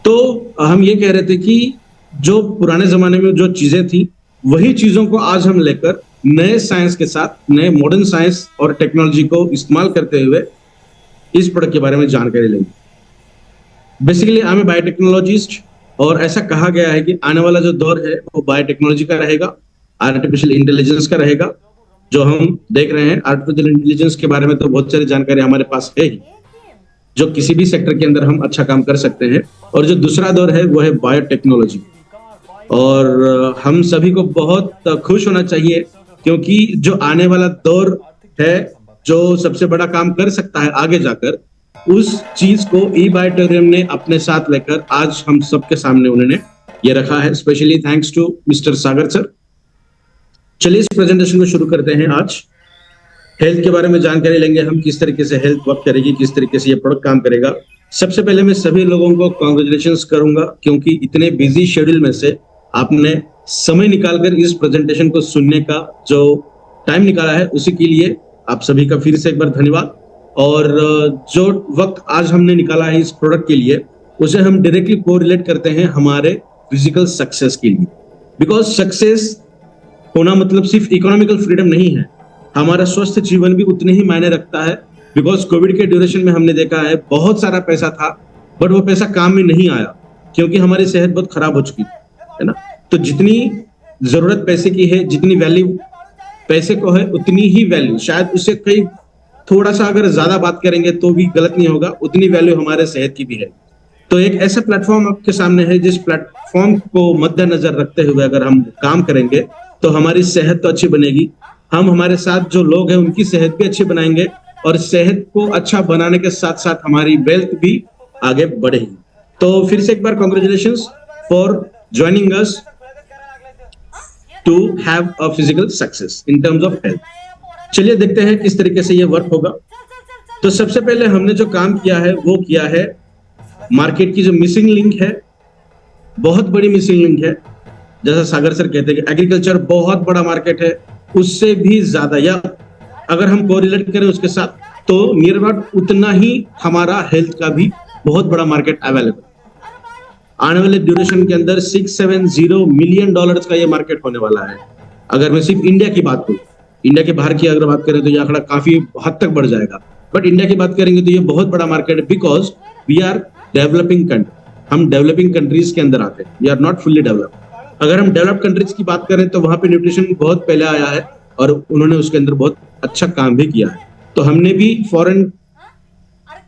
तो हम ये कह रहे थे कि जो पुराने जमाने में जो चीजें थी वही चीजों को आज हम लेकर नए साइंस के साथ, नए मॉडर्न साइंस और टेक्नोलॉजी को इस्तेमाल करते हुए इस प्रोडक्ट के बारे में जानकारी लेंगे। Basically I am a biotechnologist और ऐसा कहा गया है कि आने वाला जो दौर है वो बायोटेक्नोलॉजी का रहेगा, आर्टिफिशियल इंटेलिजेंस का रहेगा। जो हम देख रहे हैं आर्टिफिशियल इंटेलिजेंस के बारे में तो बहुत सारी जानकारी हमारे पास है ही, जो किसी भी सेक्टर के अंदर हम अच्छा काम कर सकते हैं। और जो दूसरा दौर है वो है बायोटेक्नोलॉजी। और हम सभी को बहुत खुश होना चाहिए क्योंकि जो आने वाला दौर है, जो सबसे बड़ा काम कर सकता है आगे जाकर, उस चीज को ई बायोटेरियम ने अपने साथ लेकर आज हम सबके सामने उन्होंने ये रखा है। Specially thanks to mister Sagar sir. चलिए इस प्रेजेंटेशन को शुरू करते हैं। आज हेल्थ के बारे में जानकारी लेंगे हम, किस तरीके से हेल्थ वर्क करेगी, किस तरीके से ये प्रोडक्ट काम करेगा। सबसे पहले मैं सभी लोगों को कांग्रेचुलेशंस करूंगा क्योंकि इतने बिजी शेड्यूल में से आपने समय निकालकर इस प्रेजेंटेशन को सुनने का जो टाइम निकाला है, उसी के लिए आप सभी का फिर से एक बार धन्यवाद। और जो वक्त आज हमने निकाला है इस प्रोडक्ट के लिए, उसे हम डायरेक्टली कोरिलेट करते हैं हमारे फिजिकल सक्सेस के लिए। बिकॉज सक्सेस होना मतलब सिर्फ इकोनॉमिकल फ्रीडम नहीं है, हमारा स्वस्थ जीवन भी उतने ही मायने रखता है। बिकॉज कोविड के ड्यूरेशन में हमने देखा है बहुत सारा पैसा था बट वो पैसा काम में नहीं आया क्योंकि हमारी सेहत बहुत खराब हो चुकी है ना। तो जितनी जरूरत पैसे की है, जितनी वैल्यू पैसे को है, उतनी ही वैल्यू, शायद उससे कई थोड़ा सा अगर ज्यादा बात करेंगे तो भी गलत नहीं होगा, उतनी वैल्यू हमारे सेहत की भी है। तो एक ऐसा प्लेटफॉर्म आपके सामने है जिस प्लेटफॉर्म को मद्देनजर रखते हुए अगर हम काम करेंगे तो हमारी सेहत तो अच्छी बनेगी, हम हमारे साथ जो लोग हैं उनकी सेहत भी अच्छी बनाएंगे और सेहत को अच्छा बनाने के साथ साथ हमारी वेल्थ भी आगे बढ़ेगी। तो फिर से एक बार congratulations for joining us to have a physical success in terms of health. चलिए देखते हैं किस तरीके से ये वर्क होगा। तो सबसे पहले हमने जो काम किया है वो किया है मार्केट की जो मिसिंग लिंक है, बहुत बड़ी मिसिंग लिंक है। जैसा सागर सर कहते हैं कि एग्रीकल्चर बहुत बड़ा मार्केट है, उससे भी ज्यादा, या अगर हम कोरिलेट करें उसके साथ तो नियर अबाउट उतना ही हमारा हेल्थ का भी बहुत बड़ा मार्केट अवेलेबल। आने वाले ड्यूरेशन के अंदर $670 मिलियन का ये मार्केट होने वाला है। अगर मैं सिर्फ इंडिया की बात करूं, इंडिया के बाहर की अगर बात करें तो ये आंकड़ा काफी हद तक बढ़ जाएगा, बट इंडिया की बात करेंगे तो ये बहुत बड़ा मार्केट है। Because we are developing country, हम डेवलपिंग कंट्रीज के अंदर आते हैं, we are not fully developed. अगर हम डेवलप्ड कंट्रीज की बात करें तो वहां पे न्यूट्रिशन बहुत पहले आया है और उन्होंने उसके अंदर बहुत अच्छा काम भी किया है। तो हमने भी फॉरेन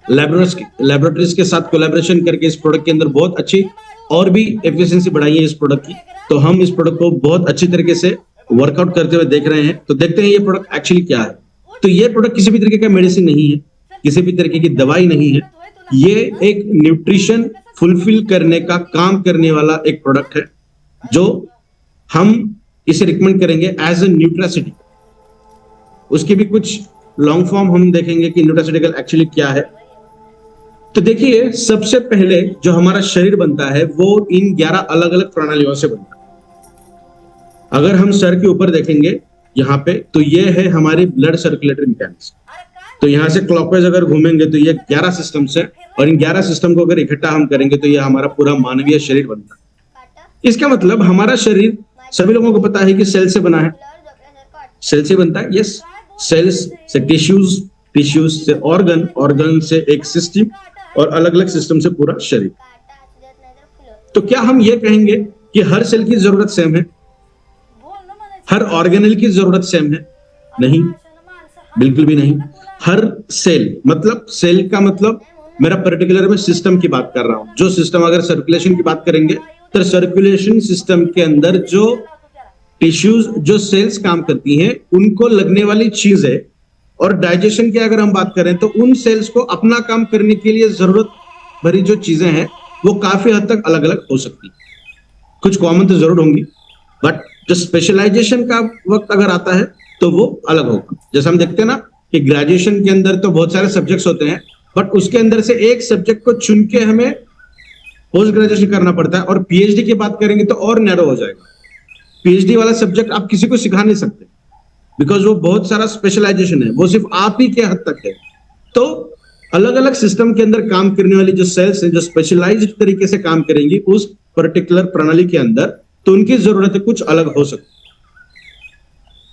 लैबोरेटरीज के साथ कोलैबोरेशन करके इस प्रोडक्ट के अंदर बहुत अच्छी और भी एफिशिएंसी बढ़ाई है इस प्रोडक्ट की। तो हम इस प्रोडक्ट को बहुत अच्छी तरीके से वर्कआउट करते हुए देख रहे हैं। तो देखते हैं ये प्रोडक्ट एक्चुअली क्या है। तो ये प्रोडक्ट किसी भी तरीके का मेडिसिन नहीं है, किसी भी तरीके की दवाई नहीं है, ये एक न्यूट्रिशन फुलफिल करने का काम करने वाला एक प्रोडक्ट है जो हम इसे रिकमेंड करेंगे एज ए न्यूट्रासिटी। उसकी भी कुछ लॉन्ग फॉर्म हम देखेंगे कि न्यूट्रासिटिकल एक्चुअली क्या है। तो देखिए, सबसे पहले जो हमारा शरीर बनता है वो इन 11 अलग अलग प्रणालियों से बनता है। अगर हम सर के ऊपर देखेंगे यहाँ पे तो ये है हमारी ब्लड सर्कुलेटरी मैकेनिज्म। तो यहाँ से क्लॉकवाइज अगर घूमेंगे तो ये 11 सिस्टम्स है और इन 11 सिस्टम को अगर इकट्ठा हम करेंगे तो ये हमारा पूरा मानवीय शरीर बनता है। इसका मतलब हमारा शरीर सभी लोगों को पता है कि सेल से बना है, सेल से बनता है। यस, सेल्स से टिश्यूज, टिश्यूज से ऑर्गन, ऑर्गन से एक सिस्टम और अलग अलग सिस्टम से पूरा शरीर। तो क्या हम ये कहेंगे कि हर सेल की जरूरत सेम है, हर ऑर्गेनल की जरूरत सेम है? नहीं, बिल्कुल भी नहीं। हर सेल मतलब, सेल का मतलब मेरा पर्टिकुलर में सिस्टम की बात कर रहा हूं। जो सिस्टम, अगर सर्कुलेशन की बात करेंगे तो सर्कुलेशन सिस्टम के अंदर जो टिश्यूज, जो सेल्स काम करती हैं, उनको लगने वाली चीजें, और डाइजेशन की अगर हम बात करें तो उन सेल्स को अपना काम करने के लिए जरूरत भरी जो चीजें हैं वो काफी हद तक अलग अलग हो सकती है। कुछ कॉमन तो जरूर होंगी, बट जो स्पेशलाइजेशन का वक्त अगर आता है तो वो अलग होगा। जैसे हम देखते हैं ना कि ग्रेजुएशन के अंदर तो बहुत सारे सब्जेक्ट्स होते हैं, बट उसके अंदर से एक सब्जेक्ट को चुन के हमें पोस्ट ग्रेजुएशन करना पड़ता है। और पीएचडी की बात करेंगे तो और नैरो हो जाएगा। पीएचडी वाला सब्जेक्ट आप किसी को सिखा नहीं सकते बिकॉज वो बहुत सारा स्पेशलाइजेशन है, वो सिर्फ आप ही के हद तक है। तो अलग अलग सिस्टम के अंदर काम करने वाली जो सेल्स हैं, जो स्पेशलाइज्ड तरीके से काम करेंगी उस पर्टिकुलर प्रणाली के अंदर, तो उनकी जरूरतें कुछ अलग हो सकती।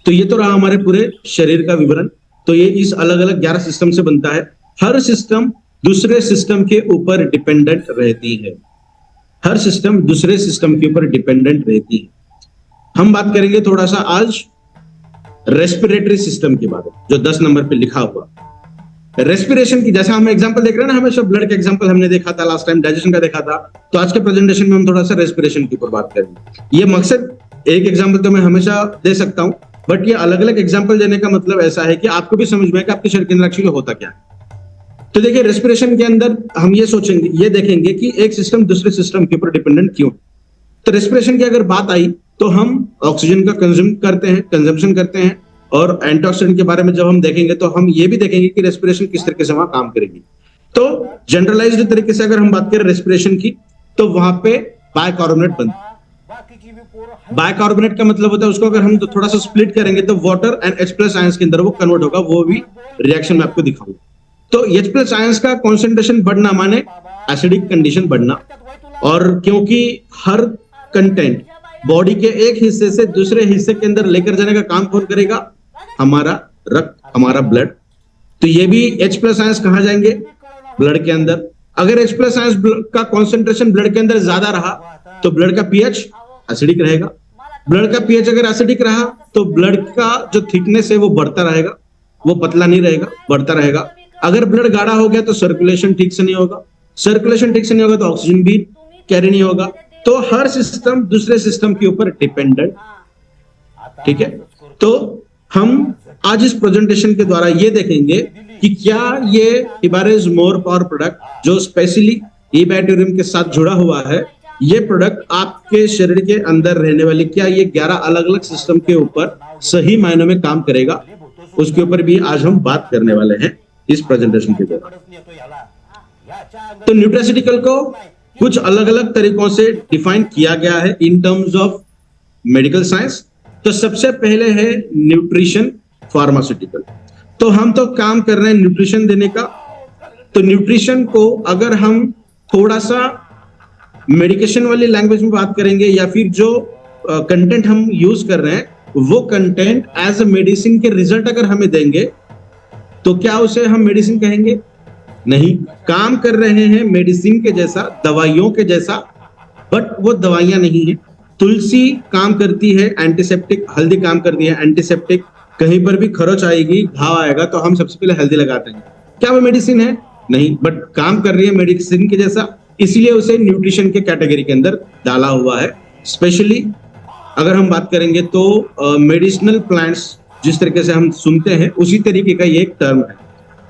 तो ये तो रहा हमारे पूरे शरीर का विवरण। तो ये इस अलग अलग 11 सिस्टम से बनता है। हर सिस्टम दूसरे सिस्टम के ऊपर डिपेंडेंट रहती है। हर सिस्टम दूसरे सिस्टम के ऊपर डिपेंडेंट रहती है। हम बात करेंगे थोड़ा सा आज रेस्पिरेटरी सिस्टम के बारे में, जो 10 नंबर पे लिखा हुआ रेस्पिरेशन की। जैसा हम एग्जांपल देख रहे हैं ना, हमेशा ब्लड का एग्जांपल हमने देखा था लास्ट टाइम, डाइजेशन का देखा था। तो आज के प्रेजेंटेशन में हम थोड़ा सा रेस्पिरेशन के ऊपर बात करेंगे। ये मकसद, एक एग्जांपल तो मैं हमेशा दे सकता हूं, बट ये अलग अलग एग्जांपल देने का मतलब ऐसा है कि आपको भी समझ में आए कि आपके शरीर के अंदर एक्चुअली होता क्या है। तो देखिए, रेस्पिरेशन के अंदर हम ये सोचेंगे, ये देखेंगे कि एक सिस्टम दूसरे सिस्टम के ऊपर डिपेंडेंट क्यों। तो रेस्पिरेशन की अगर बात आई तो हम ऑक्सीजन का कंजम्पशन करते हैं, और एंटीऑक्सीडेंट के बारे में जब हम देखेंगे तो हम ये भी देखेंगे कि रेस्पिरेशन किस तरीके से वहां काम करेगी। तो जनरलाइज्ड तरीके से अगर हम बात करें रेस्पिरेशन की, तो वहां पे बाइकार्बोनेट बनता है। बाइकार्बोनेट का मतलब होता है, उसको अगर हम तो थोड़ा सा स्प्लिट करेंगे तो वाटर एंड H+ आयंस के अंदर वो कन्वर्ट होगा। वो भी रिएक्शन में आपको दिखाऊंगा। तो H+ आयंस का कॉन्सेंट्रेशन बढ़ना माने एसिडिक कंडीशन बढ़ना। और क्योंकि हर कंटेंट बॉडी के एक हिस्से से दूसरे हिस्से के अंदर लेकर जाने का काम कौन करेगा? हमारा रक्त, हमारा ब्लड। तो ये भी H+ आयंस कहां जाएंगे? ब्लड के अंदर। अगर H+ आयंस का कॉन्सेंट्रेशन ब्लड के अंदर ज्यादा रहा तो ब्लड का pH एसिडिक रहेगा। ब्लड का pH अगर एसिडिक रहा तो ब्लड का जो थिकनेस है वो बढ़ता रहेगा, वो पतला नहीं रहेगा, बढ़ता रहेगा। अगर ब्लड गाढ़ा हो गया तो सर्कुलेशन ठीक से नहीं होगा, सर्कुलेशन ठीक से नहीं होगा तो ऑक्सीजन भी कैरी नहीं होगा। तो हर सिस्टम दूसरे सिस्टम के ऊपर डिपेंडेंट, ठीक है। तो हम आज इस प्रेजेंटेशन के द्वारा ये देखेंगे कि क्या ये हिबारेज मोर पावर प्रोडक्ट जो स्पेशली ईबैट्यूरियम के साथ जुड़ा हुआ है, ये प्रोडक्ट आपके शरीर के अंदर रहने वाली, क्या ये 11 अलग अलग सिस्टम के ऊपर सही मायनों में काम करेगा, उसके ऊपर भी आज हम बात करने वाले हैं इस प्रेजेंटेशन के दौरान। तो न्यूट्रास्यूटिकल को कुछ अलग अलग तरीकों से डिफाइन किया गया है इन टर्म्स ऑफ मेडिकल साइंस। तो सबसे पहले है न्यूट्रिशन फार्मास्यूटिकल। तो हम तो काम कर रहे हैं न्यूट्रिशन देने का। तो न्यूट्रिशन को अगर हम थोड़ा सा मेडिकेशन वाली लैंग्वेज में बात करेंगे, या फिर जो कंटेंट हम यूज कर रहे हैं वो कंटेंट एज अ मेडिसिन के रिजल्ट अगर हमें देंगे तो क्या उसे हम मेडिसिन कहेंगे? नहीं। काम कर रहे हैं मेडिसिन के जैसा, दवाइयों के जैसा, बट वो दवाइयां नहीं है। तुलसी काम करती है एंटीसेप्टिक, हल्दी काम करती है एंटीसेप्टिक। कहीं पर भी खरोच आएगी, घाव आएगा तो हम सबसे पहले हल्दी लगाते हैं। क्या वो मेडिसिन है? नहीं, बट काम कर रही है मेडिसिन के जैसा, इसलिए उसे न्यूट्रिशन के कैटेगरी के अंदर डाला हुआ है। स्पेशली अगर हम बात करेंगे तो मेडिसिनल प्लांट्स जिस तरीके से हम सुनते हैं उसी तरीके का ये एक टर्म है।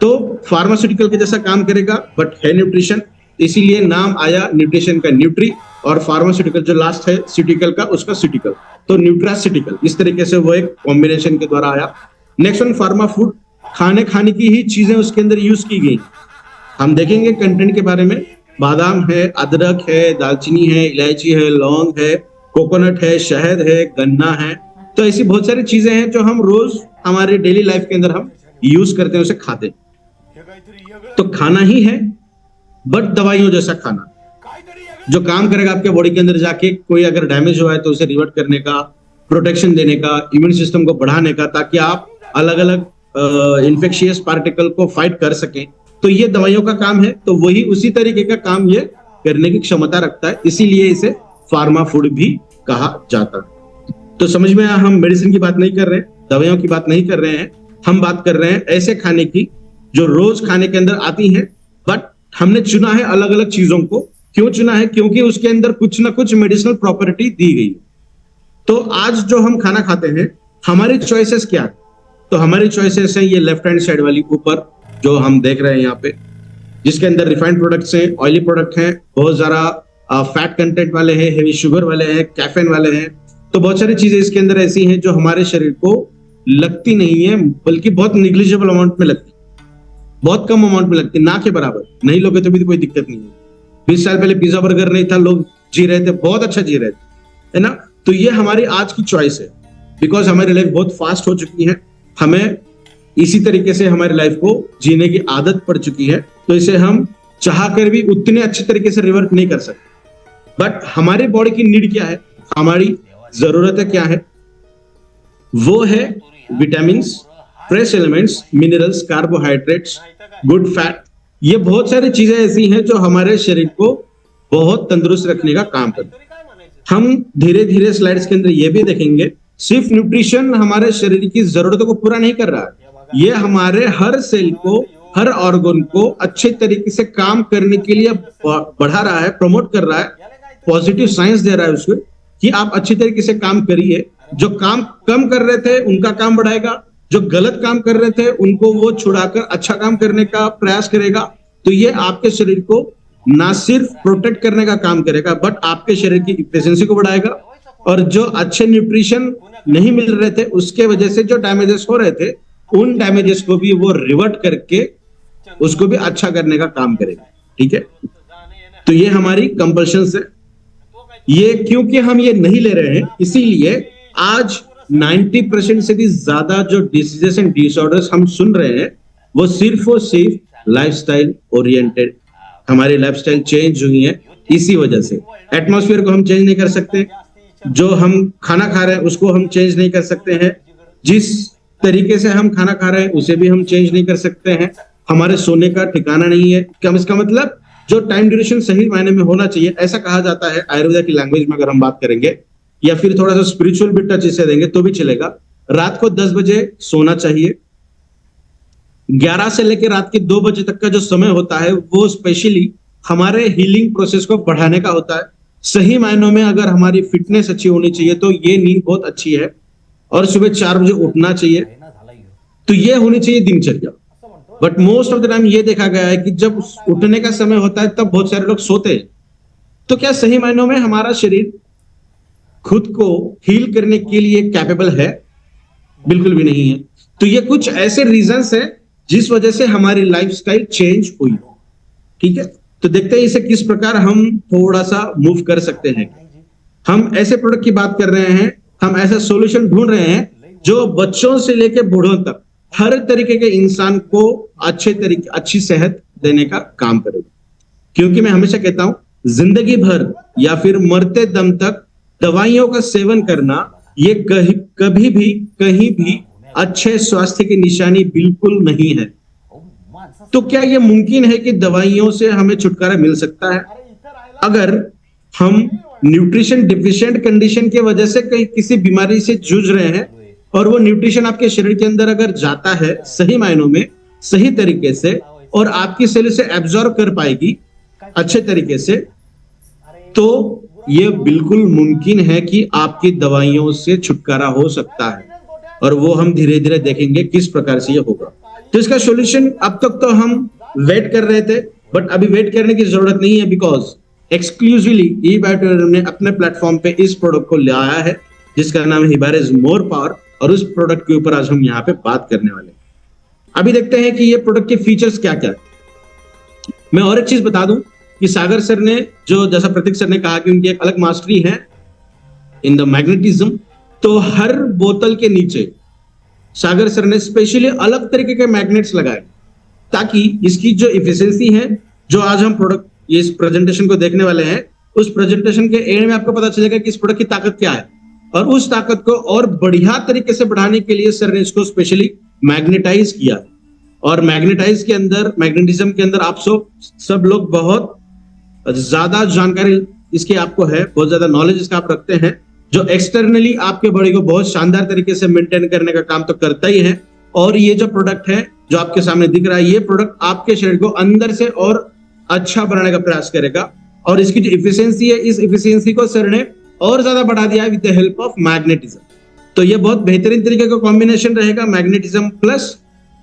तो फार्मास्यूटिकल के जैसा काम करेगा बट है न्यूट्रिशन, इसीलिए नाम आया न्यूट्रिशन का न्यूट्री, और फार्मास्यूटिकल जो लास्ट है सिटिकल का, उसका सिटिकल। तो न्यूट्रास्यूटिकल, इस तरीके से वो एक कॉम्बिनेशन के द्वारा आया। नेक्स्ट वन फार्मा फूड, खाने की ही चीजें उसके अंदर यूज की गई। हम देखेंगे कंटेंट के बारे में। बादाम है, अदरक है, दालचीनी है, इलायची है, लौंग है, कोकोनट है, शहद है, गन्ना है। तो ऐसी बहुत सारी चीजें हैं जो हम रोज हमारे डेली लाइफ के अंदर हम यूज करते हैं, उसे खाते हैं। तो खाना ही है, बट दवाइयों जैसा खाना जो काम करेगा आपके बॉडी के अंदर जाके। कोई अगर डैमेज हुआ है तो उसे रिवर्ट करने का, प्रोटेक्शन देने का, इम्यून सिस्टम को बढ़ाने का, ताकि आप अलग अलग इन्फेक्शियस पार्टिकल को फाइट कर सकें। तो ये दवाइयों का काम है। तो वही उसी तरीके का काम ये करने की क्षमता रखता है, इसीलिए इसे फार्मा फूड भी कहा जाता है। तो समझ में आया, हम मेडिसिन की बात नहीं कर रहे हैं, दवाइयों की बात नहीं कर रहे हैं, हम बात कर रहे हैं ऐसे खाने की जो रोज खाने के अंदर आती हैं, बट हमने चुना है अलग अलग चीजों को। क्यों चुना है? क्योंकि उसके अंदर कुछ ना कुछ मेडिसिनल प्रॉपर्टी दी गई। तो आज जो हम खाना खाते हैं, हमारी चॉइसेस क्या है? तो हमारी चॉइसेस है ये लेफ्ट हैंड साइड वाली ऊपर जो हम देख रहे हैं यहाँ पे, जिसके अंदर रिफाइंड प्रोडक्ट्स हैं, ऑयली प्रोडक्ट हैं, बहुत सारा फैट कंटेंट वाले हैं, हेवी शुगर वाले हैं, कैफीन वाले हैं। तो बहुत सारी चीजें इसके अंदर ऐसी हैं जो हमारे शरीर को लगती नहीं है, बल्कि बहुत निग्लिजिबल अमाउंट में लगती, बहुत कम अमाउंट में लगती, ना के बराबर। नहीं लोगे तो भी कोई दिक्कत नहीं है। 20 साल पहले पिज्जा बर्गर नहीं था, लोग जी रहे थे, बहुत अच्छा जी रहे थे, है ना। तो ये हमारी आज की चॉइस है, बिकॉज हमारी लाइफ बहुत फास्ट हो चुकी है। हमें इसी तरीके से हमारी लाइफ को जीने की आदत पड़ चुकी है, तो इसे हम चाह कर भी उतने अच्छे तरीके से रिवर्ट नहीं कर सकते। बट हमारी बॉडी की नीड क्या है, हमारी जरूरतें क्या है, वो है vitamins, fresh elements, minerals, carbohydrates, good fat. ये बहुत सारी चीजें ऐसी हैं जो हमारे शरीर को बहुत तंदुरुस्त रखने का काम करते हैं। हम धीरे धीरे स्लाइड्स के अंदर ये भी देखेंगे, सिर्फ न्यूट्रिशन हमारे शरीर की जरूरतों को पूरा नहीं कर रहा है, ये हमारे हर सेल को, हर ऑर्गन को अच्छे तरीके से काम करने के लिए बढ़ा रहा है, प्रमोट कर रहा है, पॉजिटिव साइंस दे रहा है उसको कि आप अच्छी तरीके से काम करिए। जो काम कम कर रहे थे उनका काम बढ़ाएगा, जो गलत काम कर रहे थे उनको वो छुड़ाकर अच्छा काम करने का प्रयास करेगा। तो ये आपके शरीर को ना सिर्फ प्रोटेक्ट करने का काम करेगा, बट आपके शरीर की एफिशिएंसी को बढ़ाएगा, और जो अच्छे न्यूट्रिशन नहीं मिल रहे थे उसके वजह से जो डैमेजेस हो रहे थे, उन डैमेजेस को भी वो रिवर्ट करके उसको भी अच्छा करने का काम करेगा। ठीक है, तो ये हमारी कंपल्शन है। ये क्योंकि हम ये नहीं ले रहे हैं, इसीलिए आज 90% से भी ज्यादा जो डिसीजेस एंड डिसऑर्डर्स हम सुन रहे हैं, वो सिर्फ और सिर्फ लाइफस्टाइल ओरिएंटेड, हमारी लाइफस्टाइल चेंज हुई है। इसी वजह से एटमॉस्फेयर को हम चेंज नहीं कर सकते, जो हम खाना खा रहे हैं उसको हम चेंज नहीं कर सकते हैं, जिस तरीके से हम खाना खा रहे हैं उसे भी हम चेंज नहीं कर सकते हैं, हमारे सोने का ठिकाना नहीं है। कम इसका मतलब जो टाइम ड्यूरेशन सही मायने में होना चाहिए, ऐसा कहा जाता है आयुर्वेदा की लैंग्वेज में, अगर हम बात करेंगे या फिर थोड़ा सा स्पिरिचुअल भी टच इसे देंगे तो भी चलेगा। रात को 10 बजे सोना चाहिए, 11 से लेकर रात के 2 बजे तक का जो समय होता है वो स्पेशली हमारे हीलिंग प्रोसेस को बढ़ाने का होता है। सही मायनों में अगर हमारी फिटनेस अच्छी होनी चाहिए तो ये नींद बहुत अच्छी है, और सुबह 4 बजे उठना चाहिए, तो ये होनी चाहिए दिनचर्या। But most of the time ये देखा गया है कि जब उठने का समय होता है तब बहुत सारे लोग सोते हैं। तो क्या सही मायनों में हमारा शरीर खुद को हील करने के लिए कैपेबल है? बिल्कुल भी नहीं है। तो ये कुछ ऐसे रीजंस है जिस वजह से हमारी लाइफस्टाइल चेंज हुई। ठीक है, तो देखते हैं इसे किस प्रकार हम थोड़ा सा मूव कर सकते हैं। हम ऐसे प्रोडक्ट की बात कर रहे हैं, हम ऐसा सॉल्यूशन ढूंढ रहे हैं जो बच्चों से लेकर बूढ़ों तक हर तरीके के इंसान को अच्छी सेहत देने का काम करेगा। क्योंकि मैं हमेशा कहता हूं, जिंदगी भर या फिर मरते दम तक दवाइयों का सेवन करना ये कभी भी कहीं भी अच्छे स्वास्थ्य की निशानी बिल्कुल नहीं है। तो क्या यह मुमकिन है कि दवाइयों से हमें छुटकारा मिल सकता है? अगर हम न्यूट्रिशन डिफिशिएंट कंडीशन की वजह से कहीं किसी बीमारी से जूझ रहे हैं, और वो न्यूट्रिशन आपके शरीर के अंदर अगर जाता है सही मायनों में, सही तरीके से, और आपकी सेल से एब्जॉर्ब कर पाएगी अच्छे तरीके से, तो ये बिल्कुल मुमकिन है कि आपकी दवाइयों से छुटकारा हो सकता है। और वो हम धीरे धीरे देखेंगे किस प्रकार से ये होगा। तो इसका सॉल्यूशन अब तक तो हम वेट कर रहे थे, बट अभी वेट करने की जरूरत नहीं है, बिकॉज एक्सक्लूसिवली ई बायोटेरियम ने अपने प्लेटफॉर्म पे इस प्रोडक्ट को लाया है जिसका नाम है हिबारिज मोर पावर, और उस प्रोडक्ट के ऊपर आज हम यहाँ पे बात करने वाले हैं। अभी देखते हैं कि ये प्रोडक्ट के फीचर्स क्या क्या है। मैं और एक चीज बता दूं कि सागर सर ने, जो जैसा प्रतीक सर ने कहा कि उनकी एक अलग मास्टरी है इन द मैग्नेटिज्म, तो हर बोतल के नीचे सागर सर ने स्पेशली अलग तरीके के मैग्नेट्स लगाए, ताकि इसकी जो इफिशिएंसी है, जो आज हम प्रोडक्ट ये इस प्रेजेंटेशन को देखने वाले हैं, उस प्रेजेंटेशन के एंड में आपको पता चलेगा कि इस प्रोडक्ट की ताकत क्या है। और उस ताकत को और बढ़िया तरीके से बढ़ाने के लिए सर ने इसको स्पेशली मैग्नेटाइज किया। और मैग्नेटाइज के अंदर, मैग्नेटिज्म के अंदर आप सब लोग बहुत ज्यादा जानकारी इसकी आपको है, बहुत ज्यादा नॉलेज इसका आप रखते हैं, जो एक्सटर्नली आपके बॉडी को बहुत शानदार तरीके से मेंटेन करने का काम तो करता ही है। और ये जो प्रोडक्ट है जो आपके सामने दिख रहा है, ये प्रोडक्ट आपके शरीर को अंदर से और अच्छा बनाने का प्रयास करेगा। और इसकी जो इफिशियंसी है, इस इफिशियंसी को सर ने और ज्यादा बढ़ा दिया है with the help of magnetism. तो ये बहुत बेहतरीन तरीके का कॉम्बिनेशन रहेगा, मैग्नेटिज्म प्लस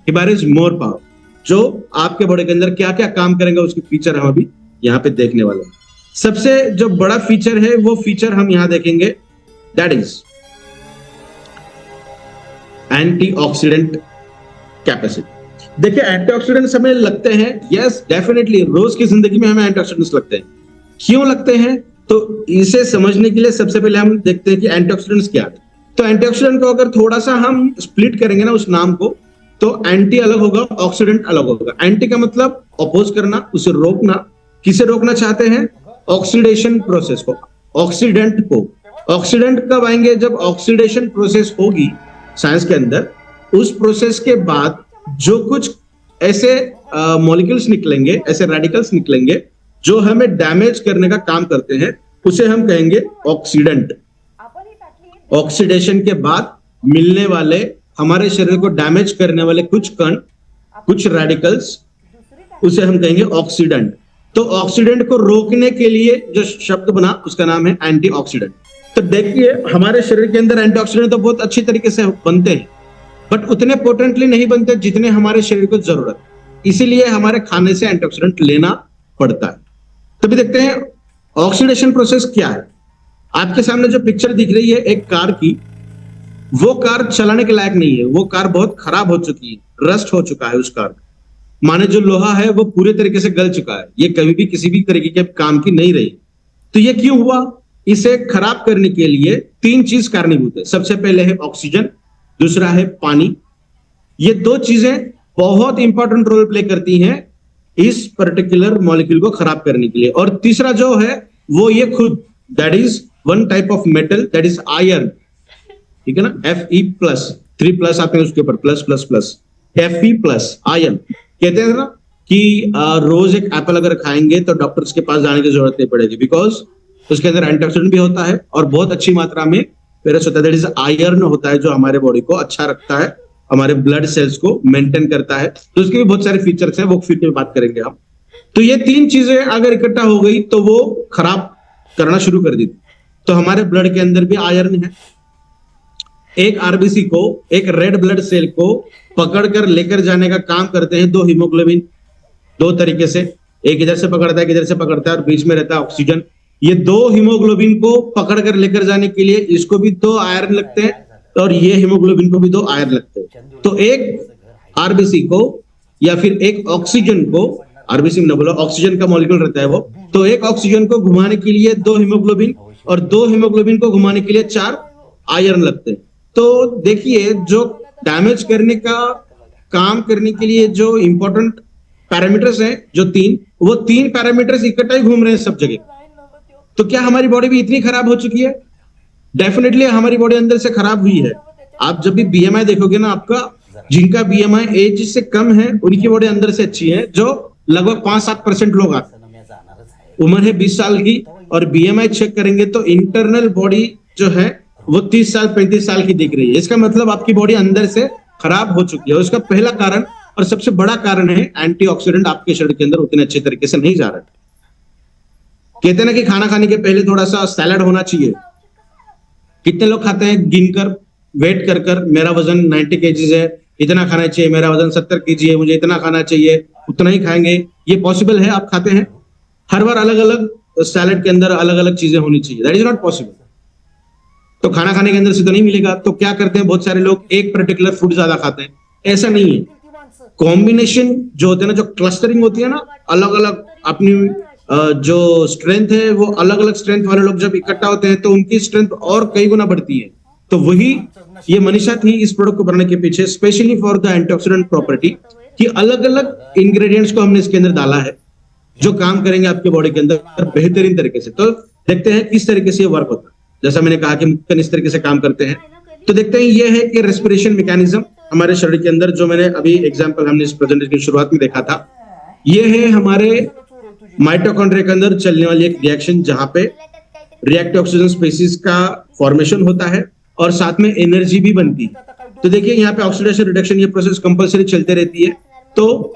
हिबारिज मोर पावर, जो आपके बॉडी के अंदर क्या क्या काम करेंगे उसके फीचर हम अभी यहाँ पे देखने वाले हैं। सबसे जो बड़ा फीचर है वो फीचर हम यहां देखेंगे, दैट इज एंटीऑक्सीडेंट कैपेसिटी। देखिए, एंटीऑक्सीडेंट्स हमें लगते हैं, यस डेफिनेटली रोज की जिंदगी में हमें एंटीऑक्सीडेंट्स लगते हैं। क्यों लगते हैं? तो इसे समझने के लिए सबसे पहले हम देखते हैं कि एंटीऑक्सीडेंट्स क्या है। तो एंटीऑक्सीडेंट को अगर थोड़ा सा हम स्प्लिट करेंगे ना उस नाम को, तो एंटी अलग होगा, ऑक्सीडेंट अलग होगा। एंटी का मतलब अपोज करना, उसे रोकना। किसे रोकना चाहते हैं? ऑक्सीडेशन प्रोसेस को, ऑक्सीडेंट को। ऑक्सीडेंट कब आएंगे? जब ऑक्सीडेशन प्रोसेस होगी साइंस के अंदर, उस प्रोसेस के बाद जो कुछ ऐसे मॉलिक्यूल्स निकलेंगे, ऐसे रेडिकल्स निकलेंगे जो हमें डैमेज करने का काम करते हैं, उसे हम कहेंगे ऑक्सीडेंट। ऑक्सीडेशन के बाद मिलने वाले हमारे शरीर को डैमेज करने वाले कुछ कण, कुछ रेडिकल्स, उसे हम कहेंगे ऑक्सीडेंट। तो ऑक्सीडेंट को रोकने के लिए जो शब्द बना उसका नाम है एंटीऑक्सीडेंट। तो देखिए हमारे शरीर के अंदर एंटीऑक्सीडेंट तो बहुत अच्छी तरीके से बनते हैं, बट उतने पोटेंटली नहीं बनते जितने हमारे शरीर को जरूरत। इसीलिए हमारे खाने से एंटीऑक्सीडेंट लेना पड़ता है। तभी देखते हैं ऑक्सीडेशन प्रोसेस क्या है। आपके सामने जो पिक्चर दिख रही है एक कार की, वो कार चलाने के लायक नहीं है। वो कार बहुत खराब हो चुकी है, रस्ट हो चुका है उस कार का। माने जो लोहा है वो पूरे तरीके से गल चुका है, ये कभी भी किसी भी तरीके के काम की नहीं रही। तो ये क्यों हुआ? इसे खराब करने के लिए 3 चीज कारणीभूत है। सबसे पहले है ऑक्सीजन, दूसरा है पानी। ये 2 चीजें बहुत इंपॉर्टेंट रोल प्ले करती हैं इस पर्टिकुलर मॉलिक्यूल को खराब करने के लिए। और तीसरा जो है वो ये खुद, that is one type of metal, that is iron. ठीक है ना, Fe+, 3 प्लस आते हैं उसके ऊपर, plus plus plus, Fe+, iron. कहते हैं ना कि रोज एक एप्पल अगर खाएंगे तो डॉक्टर्स के पास जाने की जरूरत नहीं पड़ेगी, बिकॉज उसके अंदर एंटीऑक्सीडेंट भी होता है और बहुत अच्छी मात्रा में फेरस होता है, दैट इज आयरन होता है, जो हमारे बॉडी को अच्छा रखता है, हमारे ब्लड सेल्स को मेंटेन करता है। तो उसके भी बहुत सारे फीचर्स हैं, वो फिर में बात करेंगे हम। तो ये 3 चीजें अगर इकट्ठा हो गई तो वो खराब करना शुरू कर दी। तो हमारे ब्लड के अंदर भी आयरन है। एक आरबीसी को, एक रेड ब्लड सेल को पकड़कर लेकर जाने का काम करते हैं 2 हीमोग्लोबिन, 2 तरीके से। एक इधर से पकड़ता है, इधर से पकड़ता है, और बीच में रहता है ऑक्सीजन। ये 2 हीमोग्लोबिन को पकड़कर लेकर जाने के लिए इसको भी 2 आयरन लगते हैं और ये हीमोग्लोबिन को भी 2 आयरन लगते हैं। तो एक आरबीसी को या फिर एक ऑक्सीजन को, आरबीसी में न बोलो, ऑक्सीजन का मॉलिक्यूल रहता है वो, तो एक ऑक्सीजन को घुमाने के लिए 2 हीमोग्लोबिन और 2 हीमोग्लोबिन को घुमाने के लिए 4 आयरन लगते हैं। तो देखिए जो डैमेज करने का काम करने के लिए जो इंपॉर्टेंट पैरामीटर्स हैं, जो 3, वो 3 पैरामीटर्स इकट्ठा ही घूम रहे हैं सब जगह। तो क्या हमारी बॉडी भी इतनी खराब हो चुकी है? डेफिनेटली हमारी बॉडी अंदर से खराब हुई है। आप जब भी बीएमआई देखोगे ना, आपका जिनका बीएमआई एज से कम है उनकी बॉडी अंदर से अच्छी है, जो लगभग 5-7% लोग आते हैं। उम्र है 20 साल की और बीएमआई चेक करेंगे तो इंटरनल बॉडी जो है वो 30 साल 35 साल की दिख रही है। इसका मतलब आपकी बॉडी अंदर से खराब हो चुकी है। उसका पहला कारण और सबसे बड़ा कारण है एंटीऑक्सीडेंट आपके शरीर के अंदर उतने अच्छे तरीके से नहीं जा रहा। कहते हैं ना कि खाना खाने के पहले थोड़ा सा सैलड होना चाहिए। कितने लोग खाते हैं गिनकर, वेट कर कर, मेरा वजन 90 केजीज है, इतना खाना चाहिए, मेरा वजन 70 केजी है, मुझे इतना खाना चाहिए, उतना ही खाएंगे। ये पॉसिबल है? आप खाते हैं हर बार अलग अलग सैलड के अंदर अलग अलग चीजें होनी चाहिए? That is not possible. तो खाना खाने के अंदर से तो नहीं मिलेगा। तो क्या करते हैं बहुत सारे लोग, एक पर्टिकुलर फूड ज्यादा खाते हैं। ऐसा नहीं है, कॉम्बिनेशन जो होते हैं ना, जो क्लस्टरिंग होती है ना, अलग अलग अपनी जो स्ट्रेंथ है, वो अलग अलग स्ट्रेंथ वाले लोग जब इकट्ठा होते हैं तो उनकी स्ट्रेंथ और कई गुना बढ़ती है। तो वही ये मनीषा थी इस प्रोडक्ट को बनाने के पीछे, specially for the antioxidant property, कि अलग अलग इंग्रेडिएंट्स को हमने इसके अंदर डाला है जो काम करेंगे आपके बॉडी के अंदर बेहतरीन तरीके से। तो देखते हैं किस तरीके से ये वर्क होता है। जैसा मैंने कहा कि मुक्तन इस तरीके से काम करते हैं। तो देखते हैं ये है कि रेस्पिरेशन मैकेनिज्म हमारे शरीर के अंदर, जो मैंने अभी एग्जांपल हमने इस प्रेजेंटेशन की शुरुआत में देखा था। ये है हमारे माइटोकॉन्ड्रिया के अंदर चलने वाली एक रिएक्शन, जहां पे रिएक्टिव ऑक्सीजन स्पीसीज का फॉर्मेशन होता है और साथ में एनर्जी भी बनती है। तो देखिए यहाँ पे ऑक्सीडेशन रिडक्शन ये प्रोसेस कंपल्सरी चलते रहती है। तो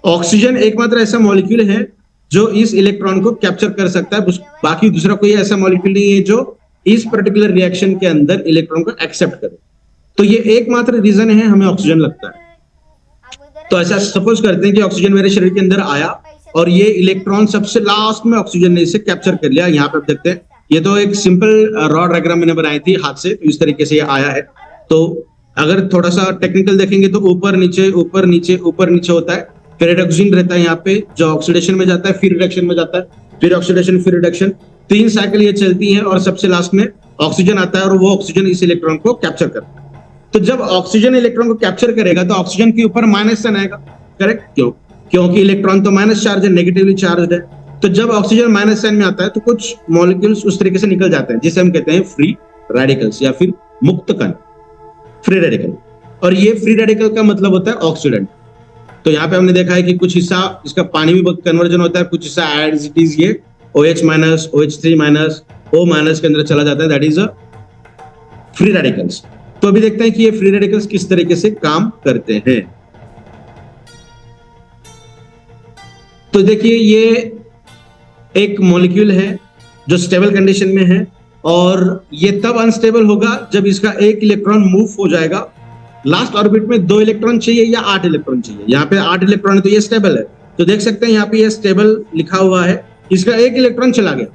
ऑक्सीजन एकमात्र ऐसा मॉलिक्यूल है जो इस इलेक्ट्रॉन को कैप्चर कर सकता है, बाकी दूसरा कोई ऐसा मॉलिक्यूल नहीं है जो इस पर्टिकुलर रिएक्शन के अंदर इलेक्ट्रॉन को एक्सेप्ट करे। तो ये एकमात्र रीजन है हमें ऑक्सीजन लगता है। तो ऐसा सपोज करते हैं कि ऑक्सीजन मेरे शरीर के अंदर आया और ये इलेक्ट्रॉन सबसे लास्ट में ऑक्सीजन ने इसे कैप्चर कर लिया। यहाँ पे आप देखते हैं, ये तो एक सिंपल रॉ डायग्राम मैंने बनाई थी हाथ से, तो इस तरीके से ये आया है। तो अगर थोड़ा सा टेक्निकल देखेंगे तो ऊपर नीचे ऊपर नीचे ऊपर नीचे होता है। फिर रेडोक्सिन रहता है यहाँ पे जो ऑक्सीडेशन में जाता है, फिर रिडक्शन में जाता है, फिर ऑक्सीडेशन, फिर रिडक्शन, 3 साइकिल ये चलती है और सबसे लास्ट में ऑक्सीजन आता है और वो ऑक्सीजन इस इलेक्ट्रॉन को कैप्चर करता है। तो जब ऑक्सीजन इलेक्ट्रॉन को कैप्चर करेगा तो ऑक्सीजन के ऊपर माइनस साइन आएगा, करेक्ट? क्योंकि इलेक्ट्रॉन तो माइनस चार्ज है, नेगेटिवली चार्ज है। तो जब ऑक्सीजन माइनस साइन में आता है तो कुछ मॉलिक्यूल्स उस तरीके से निकल जाते हैं जिसे हम कहते हैं फ्री रेडिकल्स या फिर मुक्त कण, फ्री रेडिकल। और ये फ्री रेडिकल का मतलब होता है ऑक्सीडेंट। तो यहाँ पे हमने देखा है कि कुछ हिस्सा इसका पानी में कन्वर्जन होता है, कुछ हिस्सा एज इट इज ये OH minus, OH3 minus, O minus के अंदर चला जाता है, that is a free radicals. तो अभी देखते हैं कि ये फ्री रेडिकल्स किस तरीके से काम करते हैं। तो देखिए ये एक मॉलिक्यूल है जो स्टेबल कंडीशन में है, और ये तब अनस्टेबल होगा जब इसका एक इलेक्ट्रॉन मूव हो जाएगा। लास्ट ऑर्बिट में 2 इलेक्ट्रॉन चाहिए या 8 इलेक्ट्रॉन चाहिए। यहाँ पे 8 इलेक्ट्रॉन है तो ये स्टेबल है। तो देख सकते हैं यहाँ पे ये स्टेबल लिखा हुआ है, इसका एक इलेक्ट्रॉन चला गया,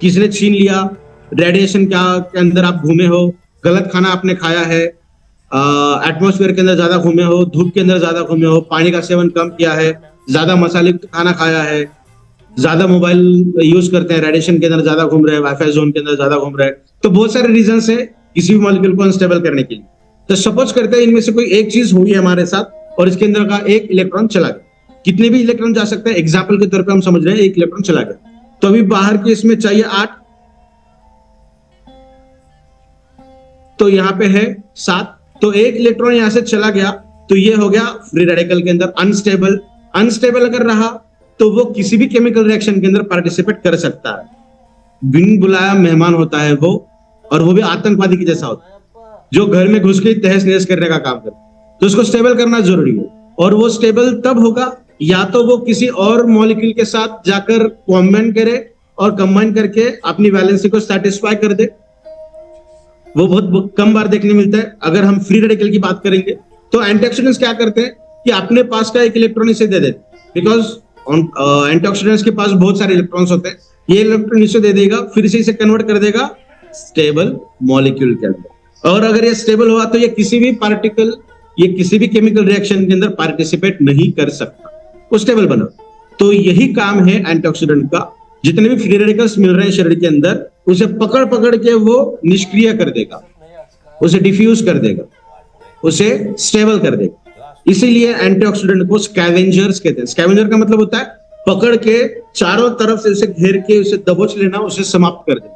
किसने छीन लिया, रेडिएशन के अंदर आप घूमे हो, गलत खाना आपने खाया है, एटमॉस्फेयर के अंदर ज्यादा घूमे हो, धूप के अंदर ज्यादा घूमे हो, पानी का सेवन कम किया है, ज्यादा मसालेयुक्त खाना खाया है, ज्यादा मोबाइल यूज करते हैं, रेडिएशन के अंदर ज्यादा घूम रहे हैं, वाईफाई जोन के अंदर ज्यादा घूम रहे हैं। तो बहुत सारे रीजन है किसी भी मॉलिक्यूल को अनस्टेबल करने के लिए। तो सपोज करते हैं इनमें से कोई एक चीज हुई है हमारे साथ और इसके अंदर का एक इलेक्ट्रॉन चला गया। कितने भी इलेक्ट्रॉन जा सकते हैं, एग्जाम्पल के तौर पे हम समझ रहे हैं एक इलेक्ट्रॉन चला गया, तो अभी बाहर के इसमें चाहिए 8, तो यहाँ पे है 7। तो एक इलेक्ट्रॉन यहां से चला गया तो ये हो गया फ्री रेडिकल के अंदर अनस्टेबल। अनस्टेबल अगर रहा तो वो किसी भी केमिकल रिएक्शन के अंदर पार्टिसिपेट कर सकता है, बिन बुलाया मेहमान होता है वो, और वो भी आतंकवादी की जैसा होता है जो घर में घुस के तहस नहस करने का काम करता है। तो उसको स्टेबल करना जरूरी है, और वो स्टेबल तब होगा या तो वो किसी और मॉलिक्यूल के साथ जाकर कॉम्बाइन करे और कंबाइन करके अपनी वैलेंसी को सेटिस्फाई कर दे। वो बहुत कम बार देखने मिलता है। अगर हम फ्री रेडिकल की बात करेंगे तो एंटीऑक्सीडेंट्स क्या करते हैं कि अपने पास का एक इलेक्ट्रॉन इसे दे देते, बिकॉज एंटीऑक्सीडेंट्स के पास बहुत सारे इलेक्ट्रॉन्स होते हैं। ये इलेक्ट्रॉन इसे दे देगा, फिर से इसे कन्वर्ट कर देगा स्टेबल मॉलिक्यूल के अंदर। और अगर ये स्टेबल हुआ तो ये किसी भी पार्टिकल, ये किसी भी केमिकल रिएक्शन के अंदर पार्टिसिपेट नहीं कर सकता, वो स्टेबल बना। तो यही काम है एंटीऑक्सीडेंट का। जितने भी फ्री रेडिकल्स मिल रहे हैं शरीर के अंदर, उसे पकड़ पकड़ के वो निष्क्रिय कर देगा, उसे डिफ्यूज कर देगा, उसे स्टेबल कर देगा। इसीलिए एंटीऑक्सीडेंट को स्कैवेंजर्स कहते हैं। स्कैवेंजर का मतलब होता है पकड़ के चारों तरफ से उसे घेर के उसे दबोच लेना, उसे समाप्त कर देना।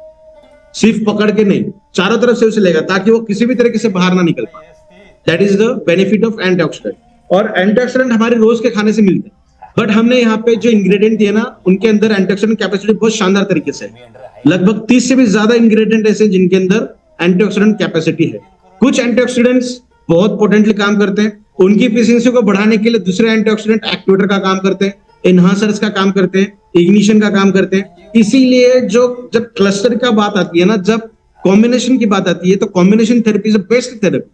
सिर्फ पकड़ के नहीं, चारों तरफ से उसे लेगा ताकि वो किसी भी तरीके से बाहर ना निकल पाए। That is the benefit of antioxidant. और एंटीऑक्सीडेंट हमारे रोज के खाने से मिलते हैं, बट हमने यहाँ पे जो इंग्रेडिएंट दिए ना, उनके अंदर एंटीऑक्सीडेंट कैपेसिटी बहुत शानदार तरीके से है। लगभग 30 से भी ज्यादा इंग्रेडिएंट ऐसे जिनके अंदर एंटीऑक्सीडेंट कैपेसिटी है। कुछ एंटीऑक्सीडेंट्स बहुत पोटेंटली काम करते हैं, उनकी एफिशिएंसी को बढ़ाने के लिए दूसरे एंटीऑक्सीडेंट एक्टिवेटर का काम करते हैं, एनहांसर्स का काम करते हैं, इग्निशन का काम करते हैं। इसीलिए जो जब क्लस्टर का बात आती है ना, जब कॉम्बिनेशन की बात आती है, तो combination therapy is best therapy.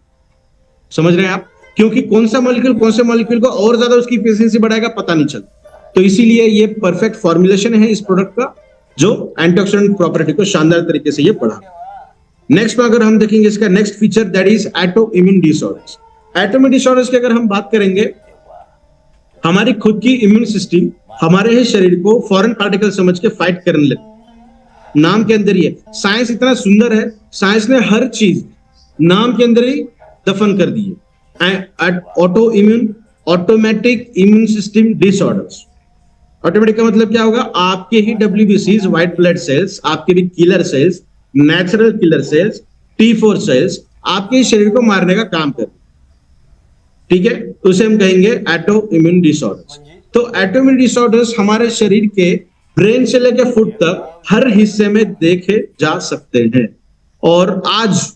समझ रहे हैं आप? क्योंकि कौन सा मॉलिक्यूल कौन से मॉलिक्यूल को और ज्यादा उसकी एफिशिएंसी बढ़ाएगा पता नहीं चलता। तो इसीलिए ये परफेक्ट फॉर्मुलेशन है इस प्रोडक्ट का, जो एंटीऑक्सीडेंट प्रॉपर्टी को शानदार तरीके से ये बढ़ा। नेक्स्ट में अगर हम देखेंगे इसका next feature, that is auto immune disorders. Auto immune disorders की अगर हम बात करेंगे, हमारी खुद की इम्यून सिस्टम हमारे ही शरीर को फॉरेन पार्टिकल समझ के फाइट करने लगती। नाम के अंदर ही है। साइंस इतना सुंदर है, साइंस ने हर चीज नाम के अंदर ही दफन कर दी है। Auto immune, automatic immune system disorders. Automatic का मतलब क्या होगा? आपके ही WBCs, व्हाइट ब्लड सेल्स, आपके भी killer cells, natural killer cells, T4 cells आपके शरीर को मारने का काम करते, ठीक है? उसे हम कहेंगे ऑटो इम्यून डिसऑर्डर्स। तो ऑटो इम्यून डिसऑर्डर्स हमारे शरीर के ब्रेन से लेकर फुट तक हर हिस्से में देखे जा सकते हैं। और आज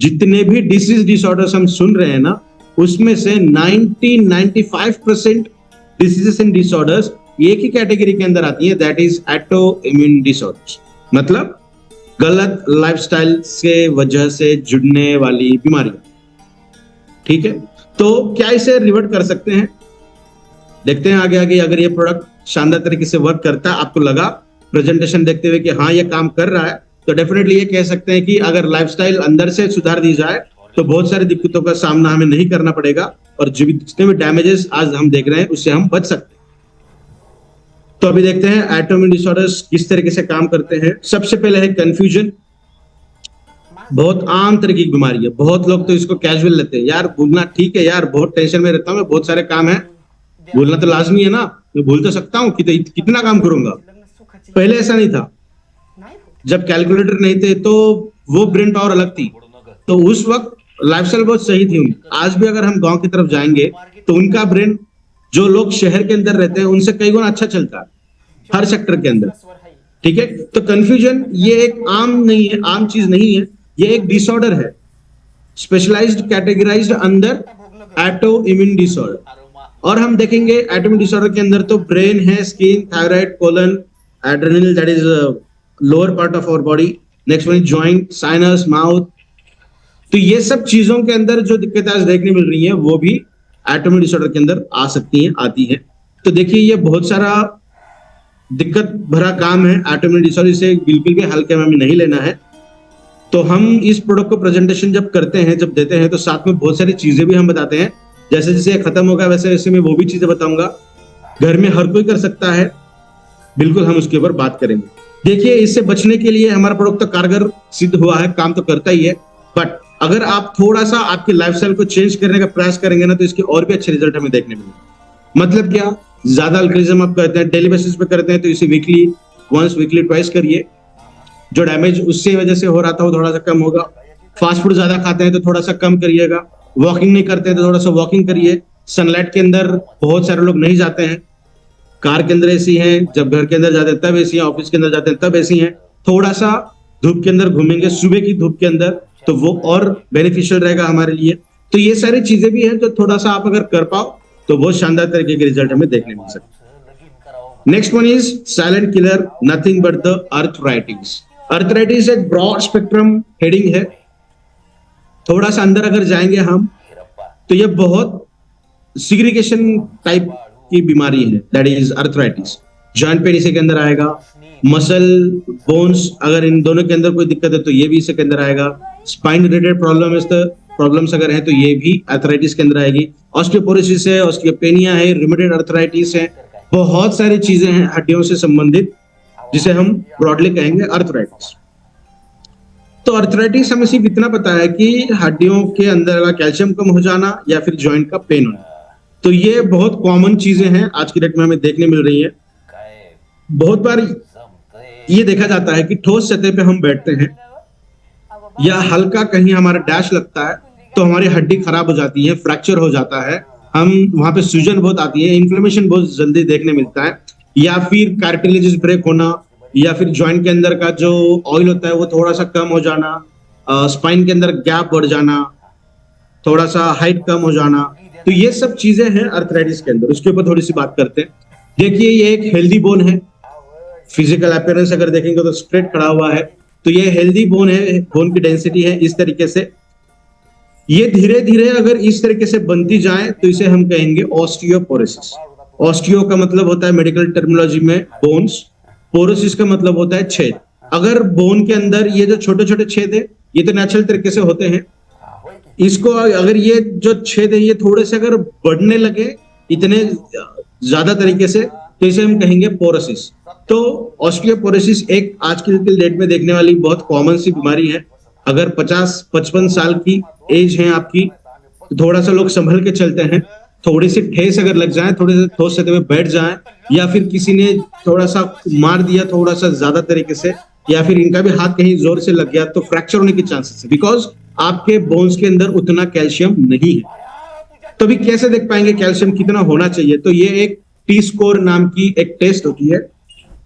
जितने भी डिसीज डिसऑर्डर्स हम सुन रहे हैं ना, उसमें से 95% डिसीजेस एंड डिसऑर्डर्स एक ही कैटेगरी के अंदर आती है, that is auto immune disorders. मतलब गलत लाइफस्टाइल के वजह से जुड़ने वाली बीमारियां, ठीक है? तो क्या इसे रिवर्ट कर सकते हैं? देखते हैं आगे आगे। अगर ये प्रोडक्ट शानदार तरीके से वर्क करता है, आपको लगा प्रेजेंटेशन देखते हुए कि हाँ ये काम कर रहा है, तो डेफिनेटली ये कह सकते हैं कि अगर लाइफस्टाइल अंदर से सुधार दी जाए तो बहुत सारी दिक्कतों का सामना हमें नहीं करना पड़ेगा, और जितने भी डैमेजेस आज हम देख रहे हैं उससे हम बच सकते हैं। तो अभी देखते हैं ऑटो इम्यून डिसऑर्डर्स किस तरीके से काम करते हैं। सबसे पहले है कंफ्यूजन। बहुत आम तरीके की बीमारी है। बहुत लोग तो इसको कैजुअल लेते हैं, यार भूलना ठीक है यार, बहुत टेंशन में रहता हूँ मैं, बहुत सारे काम है, भूलना तो लाजमी है ना, मैं भूल तो सकता हूँ, कितना काम करूंगा। पहले ऐसा नहीं था, जब कैलकुलेटर नहीं थे तो वो ब्रेन पावर अलग थी, तो उस वक्त लाइफस्टाइल बहुत सही थी उनकी। आज भी अगर हम गांव की तरफ जाएंगे तो उनका ब्रेन जो लोग शहर के अंदर रहते हैं उनसे कई गुना अच्छा चलता है हर सेक्टर के अंदर। ठीक है, तो कंफ्यूजन ये एक आम नहीं है, आम चीज नहीं है, ये एक डिसऑर्डर है, स्पेशलाइज्ड कैटेगराइज्ड अंडर एटो इम्यून डिसऑर्डर। और हम देखेंगे एटो इम्यून डिसऑर्डर के अंदर तो ब्रेन है, skin, thyroid, colon, adrenal, that is lower part of our body, next one joint, sinus, mouth. तो ये सब चीजों के अंदर जो दिक्कतें आज देखने मिल रही हैं वो भी एटो इम्यून डिसऑर्डर के अंदर आ सकती हैं, आती हैं। तो देखिए ये बहुत सारा दिक्कत भरा काम है एटो इम्यून डिसऑर्डर, इसे बिल्कुल भी हल्के में हमें नहीं लेना है। तो हम इस प्रोडक्ट को प्रेजेंटेशन जब करते हैं, जब देते हैं, तो साथ में बहुत सारी चीजें भी हम बताते हैं। जैसे जैसे खत्म होगा वैसे वैसे मैं वो भी चीजें बताऊंगा, घर में हर कोई कर सकता है, बिल्कुल हम उसके ऊपर बात करेंगे। देखिए इससे बचने के लिए हमारा प्रोडक्ट तो कारगर सिद्ध हुआ है, काम तो करता ही है, बट अगर आप थोड़ा सा आपके लाइफस्टाइल को चेंज करने का प्रयास करेंगे ना तो इसके और भी अच्छे रिजल्ट हमें देखने मिलेंगे। मतलब क्या, ज्यादा अल्कोहलिज्म आप करते हैं, डेली बेसिस पे करते हैं, तो इसे वीकली वंस, वीकली ट्वाइस करिए। जो डैमेज उससे वजह से हो रहा था वो थोड़ा सा कम होगा। फास्ट फूड ज्यादा खाते हैं तो थोड़ा सा कम करिएगा। वॉकिंग नहीं करते हैं तो थोड़ा सा वॉकिंग करिए। सनलाइट के अंदर बहुत सारे लोग नहीं जाते हैं, कार के अंदर एसी है, जब घर के अंदर जाते हैं तब एसी है, ऑफिस के अंदर जाते हैं तब एसी है। थोड़ा सा धूप के अंदर घूमेंगे, सुबह की धूप के अंदर, तो वो और बेनिफिशियल रहेगा हमारे लिए। तो ये सारी चीजें भी हैं जो थोड़ा सा आप अगर कर पाओ तो बहुत शानदार तरीके के रिजल्ट हमें देखने मिल सकते। Next one is silent killer, nothing but the arthritis. Arthritis एक ब्रॉड स्पेक्ट्रम हेडिंग है, थोड़ा सा अंदर अगर जाएंगे हम तो ये बहुत सिग्रीगेशन टाइप की बीमारी है, that is arthritis. Joint pain इसी के अंदर आएगा, मसल, बोन्स, अगर इन दोनों के अंदर कोई दिक्कत है तो ये भी इसी के अंदर आएगा। स्पाइन रिलेटेड प्रॉब्लम्स अगर है तो ये भी अर्थराइटिस के अंदर आएगी। ऑस्टियोपोरोसिस है, ऑस्टियोपेनिया है, रिमेटेड अर्थराइटिस है, बहुत सारी चीजें हैं हड्डियों से संबंधित जिसे हम ब्रॉडली कहेंगे अर्थराइटिस। तो अर्थराइटिस हमें सिर्फ इतना पता है कि हड्डियों के अंदर का कैल्शियम कम हो जाना या फिर जॉइंट का पेन होना। तो ये बहुत कॉमन चीजें हैं आज की डेट में हमें देखने मिल रही हैं। बहुत बार ये देखा जाता है कि ठोस सतह पे हम बैठते हैं या हल्का कहीं हमारा डैश लगता है तो हमारी हड्डी खराब हो जाती है, फ्रैक्चर हो जाता है, हम वहां पे सूजन बहुत आती है, इन्फ्लेमेशन बहुत जल्दी देखने मिलता है, या फिर कार्टिलेजेस ब्रेक होना, या फिर जॉइंट के अंदर का जो ऑयल होता है वो थोड़ा सा कम हो जाना, स्पाइन के अंदर गैप बढ़ जाना, थोड़ा सा हाइट कम हो जाना। तो ये सब चीजें हैं अर्थराइटिस के अंदर। उसके ऊपर थोड़ी सी बात करते हैं। देखिए ये एक हेल्दी बोन है, फिजिकल अपीयरेंस अगर देखेंगे तो स्ट्रेट खड़ा हुआ है, तो ये हेल्दी बोन है, बोन की डेंसिटी है इस तरीके से। ये धीरे धीरे अगर इस तरीके से बनती जाए तो इसे हम कहेंगे ऑस्टियोपोरोसिस। ऑस्टियो का मतलब होता है मेडिकल टर्मिनोलॉजी में बोन्स, पोरोसिस का मतलब होता है छेद। अगर बोन के अंदर ये जो छोटे छोटे छेद है ये तो नेचुरल तरीके से होते हैं, इसको अगर ये जो छेद है ये थोड़े से अगर बढ़ने लगे इतने ज्यादा तरीके से तो इसे हम कहेंगे पोरोसिस। तो ऑस्टियोपोरोसिस एक आज की डेट में देखने वाली बहुत कॉमन सी बीमारी है। अगर 50-55 साल की एज है आपकी तो थोड़ा सा लोग संभल के चलते हैं, थोड़ी सी ठेस अगर लग जाए, थोड़े से ठोस सतह में बैठ जाए, या फिर किसी ने थोड़ा सा मार दिया थोड़ा सा ज्यादा तरीके से, या फिर इनका भी हाथ कहीं जोर से लग गया तो फ्रैक्चर होने की चांसेस है, बिकॉज आपके बोन्स के अंदर उतना कैल्शियम नहीं है। तो भी कैसे देख पाएंगे कैल्शियम कितना होना चाहिए? तो ये एक टी स्कोर नाम की एक टेस्ट होती है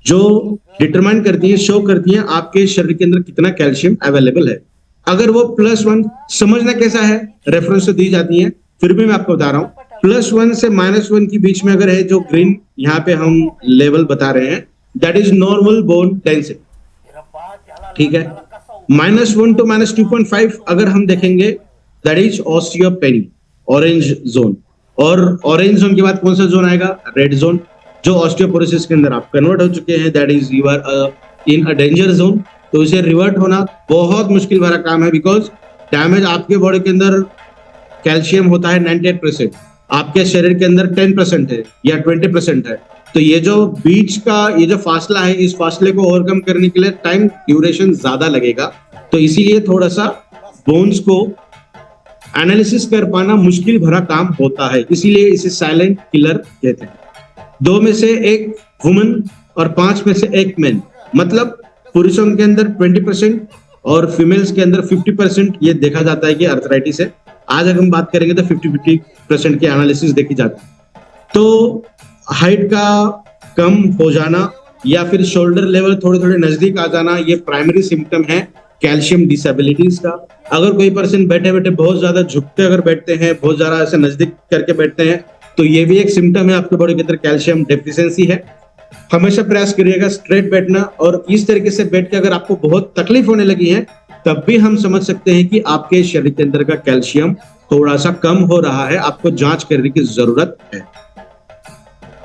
जो डिटरमाइन करती है, शो करती है आपके शरीर के अंदर कितना कैल्शियम अवेलेबल है। अगर वो +1, समझना कैसा है, रेफरेंस तो दी जाती है, फिर भी मैं आपको बता रहा हूँ, +1 से -1 के बीच में अगर है, जो ग्रीन यहाँ पे हम लेवल बता रहे हैं, that is normal bone density. ठीक है, -1 to -2.5 अगर हम देखेंगे दैट इज ऑस्टियोपेनी, ऑरेंज जोन। और ऑरेंज जोन के बाद कौन सा जोन आएगा? रेड जोन, जो ऑस्टियोपोरोसिस के अंदर आप कन्वर्ट हो चुके हैं, that is you are in a danger zone. तो इसे रिवर्ट होना बहुत मुश्किल भरा काम है, बिकॉज डैमेज आपके बॉडी के अंदर कैल्शियम होता है 98%, आपके शरीर के अंदर 10% है या 20% है। तो ये जो बीच का ये जो फासला है, इस फासले को ओवरकम करने के लिए टाइम ड्यूरेशन ज्यादा लगेगा। तो इसीलिए थोड़ा सा बोन्स को एनालिसिस कर पाना मुश्किल भरा काम होता है, इसीलिए इसे साइलेंट किलर कहते हैं। 2 में से 1 वुमन और 5 में से 1 मैन, मतलब पुरुषों के अंदर 20% और फीमेल्स के अंदर 50% ये देखा जाता है कि अर्थराइटिस है। आज अगर हम बात करेंगे तो 50-50% के एनालिसिस देखी जाती है। तो हाइट का कम हो जाना या फिर शोल्डर लेवल थोड़े थोड़े नजदीक आ जाना, ये प्राइमरी सिम्टम है कैल्शियम डिसेबिलिटीज का। अगर कोई पर्सन बैठे बैठे बहुत ज्यादा झुकते अगर बैठते हैं, बहुत ज्यादा ऐसे नजदीक करके बैठते हैं, तो ये भी एक सिम्टम है आपके बॉडी के अंदर कैल्शियम डेफिशिएंसी है। हमेशा प्रयास करिएगा स्ट्रेट बैठना, और इस तरीके से बैठ के अगर आपको बहुत तकलीफ होने लगी है तब भी हम समझ सकते हैं कि आपके शरीर के अंदर का कैल्शियम थोड़ा सा कम हो रहा है, आपको जांच करने की जरूरत है।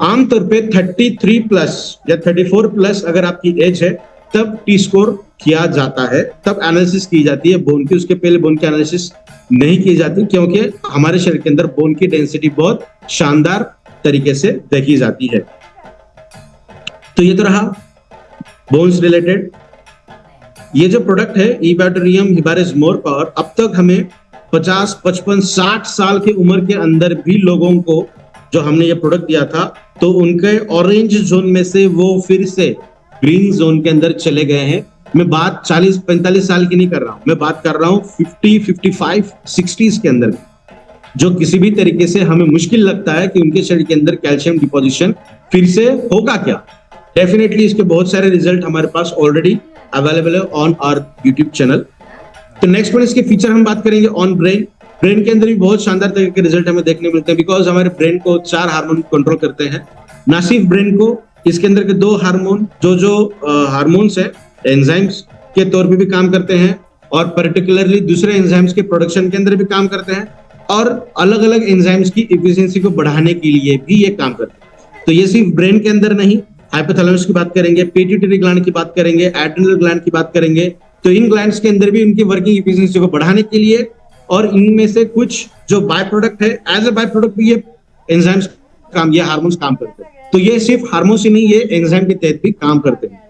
आमतौर पे 33 प्लस या 34 प्लस अगर आपकी एज है तब टी स्कोर किया जाता है, तब एनालिसिस की जाती है बोन की। उसके पहले बोन की एनालिसिस नहीं की जाती, क्योंकि हमारे शरीर के अंदर बोन की डेंसिटी बहुत शानदार तरीके से देखी जाती है। तो ये तो रहा बोन्स रिलेटेड। ये जो प्रोडक्ट है इबैटोरियम हिबारिस मोर पावर, अब तक हमें 50, 55, 60 साल की उम्र के अंदर भी लोगों को जो हमने ये प्रोडक्ट दिया था, तो उनके ऑरेंज जोन में से वो फिर से ग्रीन जोन के अंदर चले गए हैं। मैं बात 40-45 साल की नहीं कर रहा हूं, मैं बात कर रहा हूं 50, 55, 60s के अंदर, जो किसी भी तरीके से हमें मुश्किल लगता है कि उनके शरीर के अंदर कैल्शियम डिपोजिशन फिर से होगा क्या। डेफिनेटली इसके बहुत सारे रिजल्ट हमारे पास ऑलरेडी अवेलेबल है ऑन आवर यूट्यूब चैनल। तो नेक्स्ट पॉइंट इसके फीचर हम बात करेंगे ऑन ब्रेन। ब्रेन के अंदर भी बहुत शानदार तरीके के रिजल्ट हमें देखने मिलते हैं, बिकॉज हमारे ब्रेन को 4 हार्मोन कंट्रोल करते हैं, ना सिर्फ ब्रेन को, इसके अंदर के 2 हार्मोन जो हार्मोन्स है एंजाइम्स के तौर पे भी काम करते हैं, और पर्टिकुलरली दूसरे एंजाइम्स के प्रोडक्शन के अंदर भी काम करते हैं, और अलग अलग एंजाइम्स की एफिशिएंसी को बढ़ाने के लिए भी ये काम करते हैं। तो ये सिर्फ ब्रेन के अंदर नहीं, हाइपोथैलेमस की बात करेंगे, पिट्यूटरी ग्लैंड की बात करेंगे, एड्रिनल ग्लैंड की बात करेंगे, तो इन ग्लैंड्स के अंदर भी उनकी वर्किंग एफिशिएंसी को बढ़ाने के लिए, और इनमें से कुछ जो बाय प्रोडक्ट है, एज ए बाय प्रोडक्ट भी ये एंजाइम्स काम, ये हार्मोन्स काम करते हैं। तो ये सिर्फ हार्मोन्स ही नहीं, ये एंजाइम के तहत भी काम करते हैं।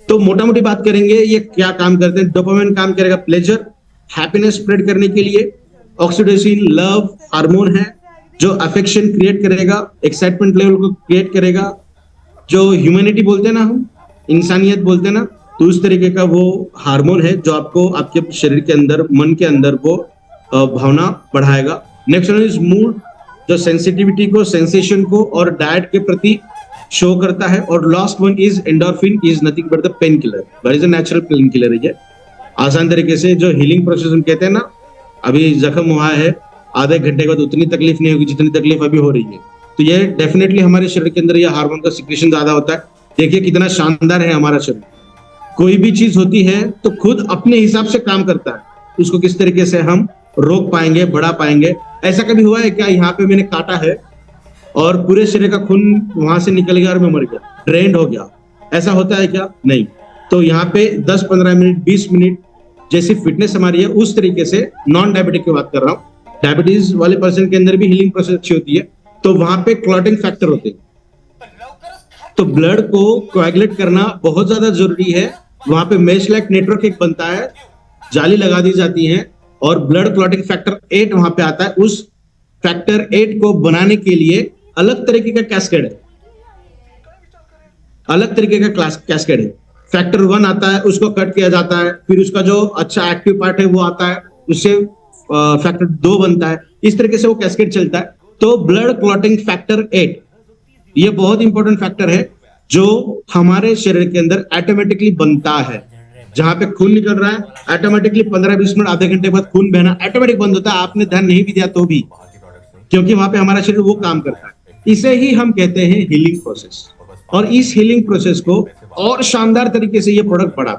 तो मोटा मोटी बात करेंगे ये क्या काम करते हैं। डोपामाइन काम करेगा प्लेजर, हैप्पीनेस स्प्रेड करने के लिए। ऑक्सीटोसिन लव हार्मोन है जो अफेक्शन क्रिएट करेगा, एक्साइटमेंट लेवल को क्रिएट करेगा, जो ह्यूमैनिटी बोलते हैं ना, हम इंसानियत बोलते हैं ना, तो उस तरीके का वो हार्मोन है जो आपको आपके शरीर के अंदर, मन के अंदर वो भावना बढ़ाएगा। नेक्स्ट वन इज मूड, जो सेंसिटिविटी को, सेंसेशन को और डाइट के प्रति शो करता है। और last one is endorphin, is nothing but the pain killer, where is a natural pain killer है ये। आसान तरीके से जो हीलिंग प्रोसेस हम कहते हैं ना, अभी जख्म हुआ है, आधे घंटे के बाद उतनी तकलीफ नहीं होगी जितनी तकलीफ अभी हो रही है। तो ये डेफिनेटली हमारे शरीर के अंदर ये हार्मोन का सिक्रेशन ज्यादा होता है। देखिए कितना शानदार है हमारा शरीर, कोई भी चीज होती है तो खुद अपने हिसाब से काम करता है, उसको किस तरीके से हम रोक पाएंगे, बढ़ा पाएंगे। ऐसा कभी हुआ है क्या, यहाँ पे मैंने काटा है और पूरे शरीर का खून वहां से निकल गया और मैं मर गया, ड्रेन्ड हो गया, ऐसा होता है क्या? नहीं। तो यहाँ पे 10-15 मिनट, 20 मिनट जैसी फिटनेस हमारी है, उस तरीके से नॉन डायबिटिक की बात कर रहा हूँ। डायबिटीज वाले पर्सन के अंदर भी हीलिंग प्रोसेस अच्छी होती है, तो वहां पे क्लॉटिंग फैक्टर होते हैं, तो ब्लड को कोएगुलेट करना बहुत ज्यादा जरूरी है। वहां पे मेश लाइक नेटवर्क एक बनता है, जाली लगा दी जाती है, और ब्लड क्लॉटिंग फैक्टर 8 वहां पे आता है। उस फैक्टर 8 को बनाने के लिए अलग तरीके का कैस्केड है, अलग तरीके का कैस्केड है। फैक्टर 1 आता है, उसको कट किया जाता है, फिर उसका जो अच्छा एक्टिव पार्ट है वो आता है, उससे फैक्टर 2 बनता है। इस तरीके से वो कैस्केड चलता है। तो ब्लड क्लॉटिंग फैक्टर 8 ये बहुत इंपॉर्टेंट फैक्टर है जो हमारे शरीर के अंदर ऑटोमेटिकली बनता है। जहां पे खून निकल रहा है ऑटोमेटिकली 15-20 मिनट, आधे घंटे बाद खून बहना ऑटोमेटिक बंद होता है, आपने ध्यान नहीं भी दिया तो भी, क्योंकि वहां पे हमारा शरीर वो काम करता है। इसे ही हम कहते हैं हीलिंग प्रोसेस, और इस हीलिंग प्रोसेस को और शानदार तरीके से ये प्रोडक्ट बढ़ा।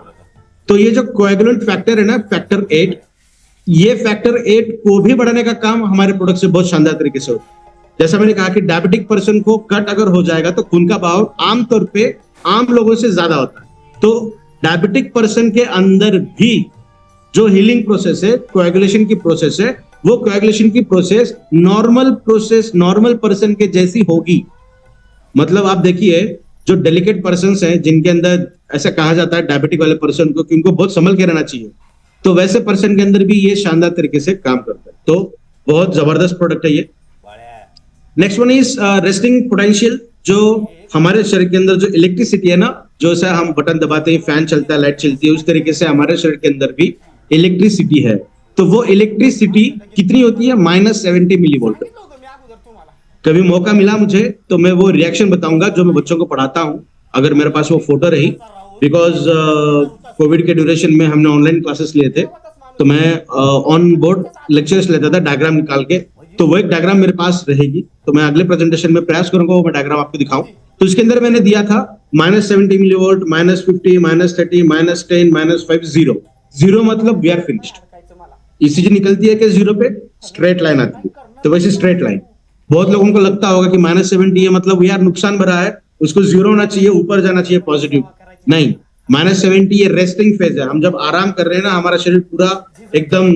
तो ये जो कोएगुलेंट फैक्टर है ना, फैक्टर 8, ये फैक्टर 8 को भी बढ़ाने का काम हमारे प्रोडक्ट से बहुत शानदार तरीके से होता है। जैसा मैंने कहा कि डायबिटिक पर्सन को कट अगर हो जाएगा तो खून का बहाव आमतौर पे आम लोगों से ज्यादा होता है। तो डायबिटिक पर्सन के अंदर भी जो हीलिंग प्रोसेस है, कोएगुलेशन की प्रोसेस है, वो कोएगुलेशन की प्रोसेस, नॉर्मल पर्सन के जैसी होगी। मतलब आप देखिए जो डेलिकेट पर्सन हैं, जिनके अंदर ऐसा कहा जाता है डायबिटिक वाले पर्सन को कि उनको बहुत संभल के रहना चाहिए, तो वैसे पर्सन के अंदर भी ये शानदार तरीके से काम करता है। तो बहुत जबरदस्त प्रोडक्ट है ये। Next one is resting potential. जो हमारे शरीर के अंदर जो इलेक्ट्रिसिटी है ना, जो सा हम बटन दबाते हैं फैन चलता है लाइट चलती है, उस तरीके से हमारे शरीर के अंदर भी इलेक्ट्रिसिटी है। तो वो इलेक्ट्रिसिटी कितनी होती है? -70 मिलीवोल्ट। कभी मौका मिला मुझे तो मैं वो रिएक्शन बताऊंगा जो मैं बच्चों को पढ़ाता हूं, अगर मेरे पास वो फोटो रही। बिकॉज कोविड के ड्यूरेशन में हमने ऑनलाइन क्लासेस लिए थे, तो मैं ऑन बोर्ड लेक्चर्स लेता था डायग्राम निकाल के। तो वो एक डायग्राम मेरे पास रहेगी, तो मैं अगले प्रेजेंटेशन में प्रयास करूंगा वो मैं डायग्राम आपको दिखाऊं। तो इसके अंदर मैंने दिया था -70 मिलीवोल्ट, -50, -30, -10, -5, 0। 0 मतलब वी आर फिनिश्ड। ईसीजी निकलती है कि 0 पे स्ट्रेट लाइन आती है, तो वैसे स्ट्रेट लाइन। बहुत लोगों को लगता होगा कि -70 है मतलब यार नुकसान भरा है, उसको 0 होना चाहिए, ऊपर जाना चाहिए पॉजिटिव। नहीं, -70 ये रेस्टिंग फेज है। हम जब आराम कर रहे हैं ना, हमारा शरीर पूरा एकदम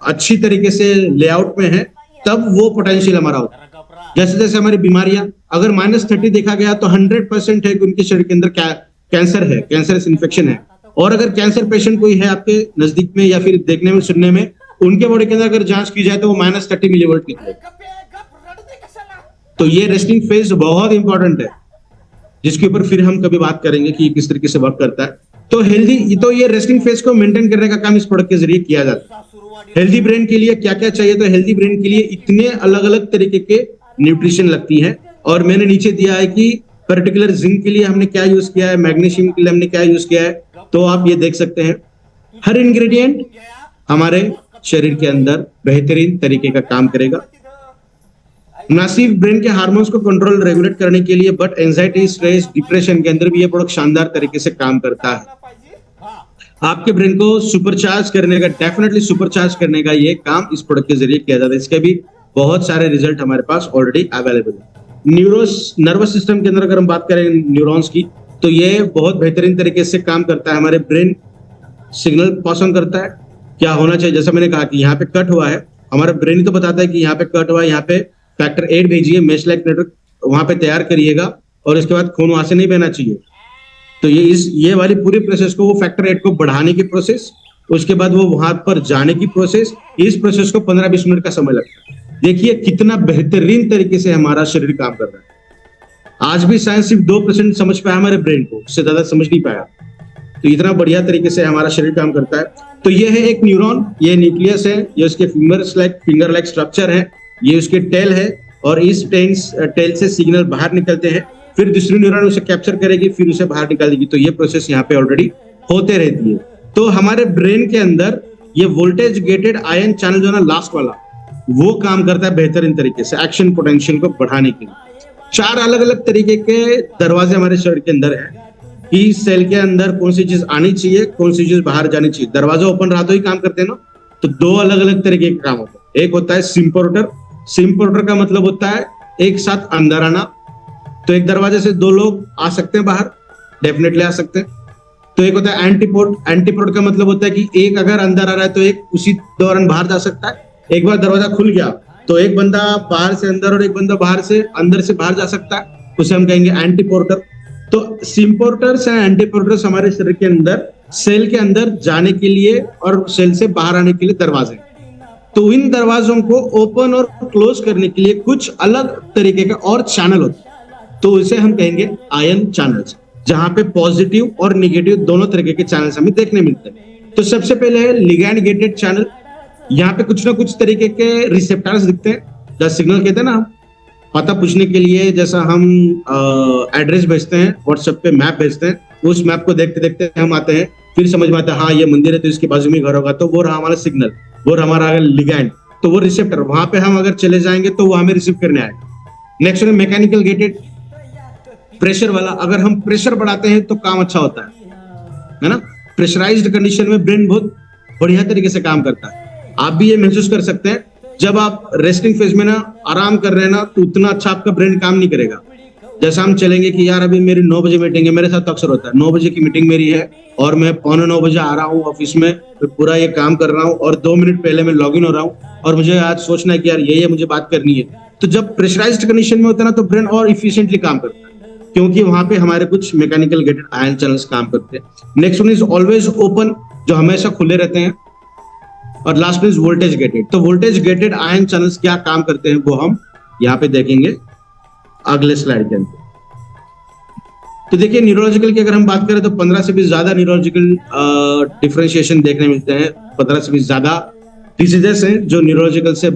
अच्छी तरीके से लेआउट में है, तब वो पोटेंशियल हमारा होता है। जैसे जैसे हमारी बीमारियां, अगर -30 देखा गया तो 100% है कि उनके शरीर के अंदर कैंसर है, कैंसरस इन्फेक्शन है। और अगर कैंसर पेशेंट कोई है आपके नजदीक में या फिर देखने में सुनने में, उनके बॉडी के अंदर अगर जांच की जाए तो वो -30 मिलीवोल्ट निकलेगा। तो ये रेस्टिंग फेज बहुत इंपॉर्टेंट है, जिसके ऊपर फिर हम कभी बात करेंगे कि किस तरीके से वर्क करता है। तो ये रेस्टिंग फेज को मेंटेन करने का काम इस प्रोडक्ट के जरिए किया जाता है। हेल्दी ब्रेन के लिए क्या क्या चाहिए? तो हेल्दी ब्रेन के लिए इतने अलग अलग तरीके के न्यूट्रिशन लगती है, और मैंने नीचे दिया है कि पर्टिकुलर जिंक के लिए हमने क्या यूज किया है, मैग्नीशियम के लिए हमने क्या यूज किया है। तो आप ये देख सकते हैं, हर इंग्रेडिएंट हमारे शरीर के अंदर बेहतरीन तरीके का काम करेगा। मैसिव ब्रेन के हार्मोन्स को कंट्रोल रेगुलेट करने के लिए, बट एंजाइटी, स्ट्रेस, डिप्रेशन के अंदर भी ये प्रोडक्ट शानदार तरीके से काम करता है। आपके ब्रेन को सुपरचार्ज करने का, डेफिनेटली सुपरचार्ज करने का ये काम इस प्रोडक्ट के जरिए किया जाता है। इसके भी बहुत सारे रिजल्ट हमारे पास ऑलरेडी अवेलेबल है। नर्वस सिस्टम के अंदर अगर हम बात करें न्यूरॉन्स की, तो ये बहुत बेहतरीन तरीके से काम करता है। हमारे ब्रेन सिग्नल पास ऑन करता है क्या होना चाहिए। जैसा मैंने कहा कि यहाँ पे कट हुआ है, हमारा ब्रेन तो बताता है कि यहाँ पे कट हुआ है, यहाँ पे फैक्टर 8 भेजिए, मेश लाइक नेटवर्क वहां पे तैयार करिएगा, और इसके बाद खून वहां से नहीं बहना चाहिए। तो ये वाली पूरी प्रोसेस को, वो फैक्टर 8 को बढ़ाने की प्रोसेस, उसके बाद वो वहां पर जाने की प्रोसेस, इस प्रोसेस को 15-20 मिनट का समय लगता है। देखिए कितना बेहतरीन तरीके से हमारा शरीर काम कर रहा है। आज भी साइंस सिर्फ 2% समझ पाया हमारे ब्रेन को, उससे ज्यादा समझ नहीं पाया। तो इतना बढ़िया तरीके से हमारा शरीर काम करता है। तो ये है एक न्यूरॉन, ये न्यूक्लियस है, ये उसके फिंगर लाइक स्ट्रक्चर है, ये उसके टेल है, और इस टेल से सिग्नल बाहर निकलते हैं, फिर दूसरी न्यूरॉन उसे कैप्चर करेगी, फिर उसे बाहर निकाल देगी। तो ये प्रोसेस यहाँ पे ऑलरेडी होते रहती है। तो हमारे ब्रेन के अंदर ये वोल्टेज गेटेड आयन चैनल जो है ना, लास्ट वाला, वो काम करता है बेहतरीन तरीके से एक्शन पोटेंशियल को बढ़ाने के लिए। 4 अलग अलग तरीके के दरवाजे हमारे शरीर के अंदर है कि सेल के अंदर कौन सी चीज आनी चाहिए, कौन सी चीज बाहर जानी चाहिए। दरवाजा ओपन रहा तो ही काम करते हैं ना। तो 2 अलग अलग तरीके के काम होते हैं। एक होता है सिम्पोर्टर। सिम्पोर्टर का मतलब होता है एक साथ अंदर आना। तो एक दरवाजे से 2 लोग आ सकते हैं बाहर, डेफिनेटली आ सकते हैं। तो एक होता है एंटीपोर्ट। एंटीपोर्ट का मतलब होता है कि एक अगर अंदर आ रहा है तो एक उसी दौरान बाहर जा सकता है। एक बार दरवाजा खुल गया तो एक बंदा बाहर से अंदर और एक बंदा बाहर से अंदर से बाहर जा सकता है, उसे हम कहेंगे एंटीपोर्टर। तो सिम्पोर्टर्स एंड एंटीपोर्टर्स हमारे शरीर के अंदर, सेल के अंदर जाने के लिए और सेल से बाहर आने के लिए दरवाजे। तो इन दरवाजों को ओपन और क्लोज करने के लिए कुछ अलग तरीके का और चैनल होते हैं, तो इसे हम कहेंगे आयन चैनल्स, जहां पे पॉजिटिव और निगेटिव दोनों तरीके के चैनल्स हमें देखने मिलते हैं। तो सबसे पहले है लिगैंड गेटेड चैनल। यहाँ पे कुछ ना कुछ तरीके के रिसेप्टर्स दिखते हैं, जैसे सिग्नल कहते हैं ना, पता पूछने के लिए जैसा हम एड्रेस भेजते हैं व्हाट्सएप पे, मैप भेजते हैं, उस मैप को देखते देखते हम आते हैं, फिर समझ में आता है हाँ ये मंदिर है तो इसके बाजू में घर होगा, तो वो रहा हमारा सिग्नल, वो रहा हमारा लिगैंड। तो वो रिसेप्टर, वहां पे हम अगर चले जाएंगे तो वो हमें रिसीव करने आएगा। नेक्स्ट है मैकेनिकल गेटेड, प्रेशर वाला। अगर हम प्रेशर बढ़ाते हैं तो काम अच्छा होता है ना। प्रेशराइज्ड कंडीशन में ब्रेन बहुत बढ़िया तरीके से काम करता है। आप भी ये महसूस कर सकते हैं, जब आप रेस्टिंग फेज में ना आराम कर रहे हैं ना, तो उतना अच्छा आपका ब्रेन काम नहीं करेगा। जैसा हम चलेंगे कि यार अभी मेरी 9 बजे मीटिंग है, मेरे साथ तो अक्सर होता है 9 बजे की मीटिंग मेरी है और मैं 8:45 बजे आ रहा हूँ ऑफिस में, मैं पूरा ये काम कर रहा हूँ और 2 मिनट पहले मैं लॉग इन हो रहा हूँ और मुझे आज सोचना है कि यार ये मुझे बात करनी है। तो जब प्रेशराइज्ड कंडीशन में होता है ना, तो ब्रेन और इफिशिएंटली काम करता है, क्योंकि वहां पे हमारे कुछ मैकेनिकल गेटेड आयन चैनल्स काम करते हैं। Next one is always open, जो हमेशा खुले रहते हैं। और लास्ट में वोल्टेज गेटेड। तो वोल्टेज गेटेड आयन चैनल्स क्या काम करते हैं वो हम यहाँ पे देखेंगे अगले स्लाइड के अंदर। तो देखिए न्यूरोलॉजिकल की अगर हम बात करें तो 15 से भी ज्यादा न्यूरोलॉजिकल डिफरेंशिएशन देखने मिलते हैं। 15 से भी ज्यादा डिसीजेस हैं जो न्यूरोलॉजिकल से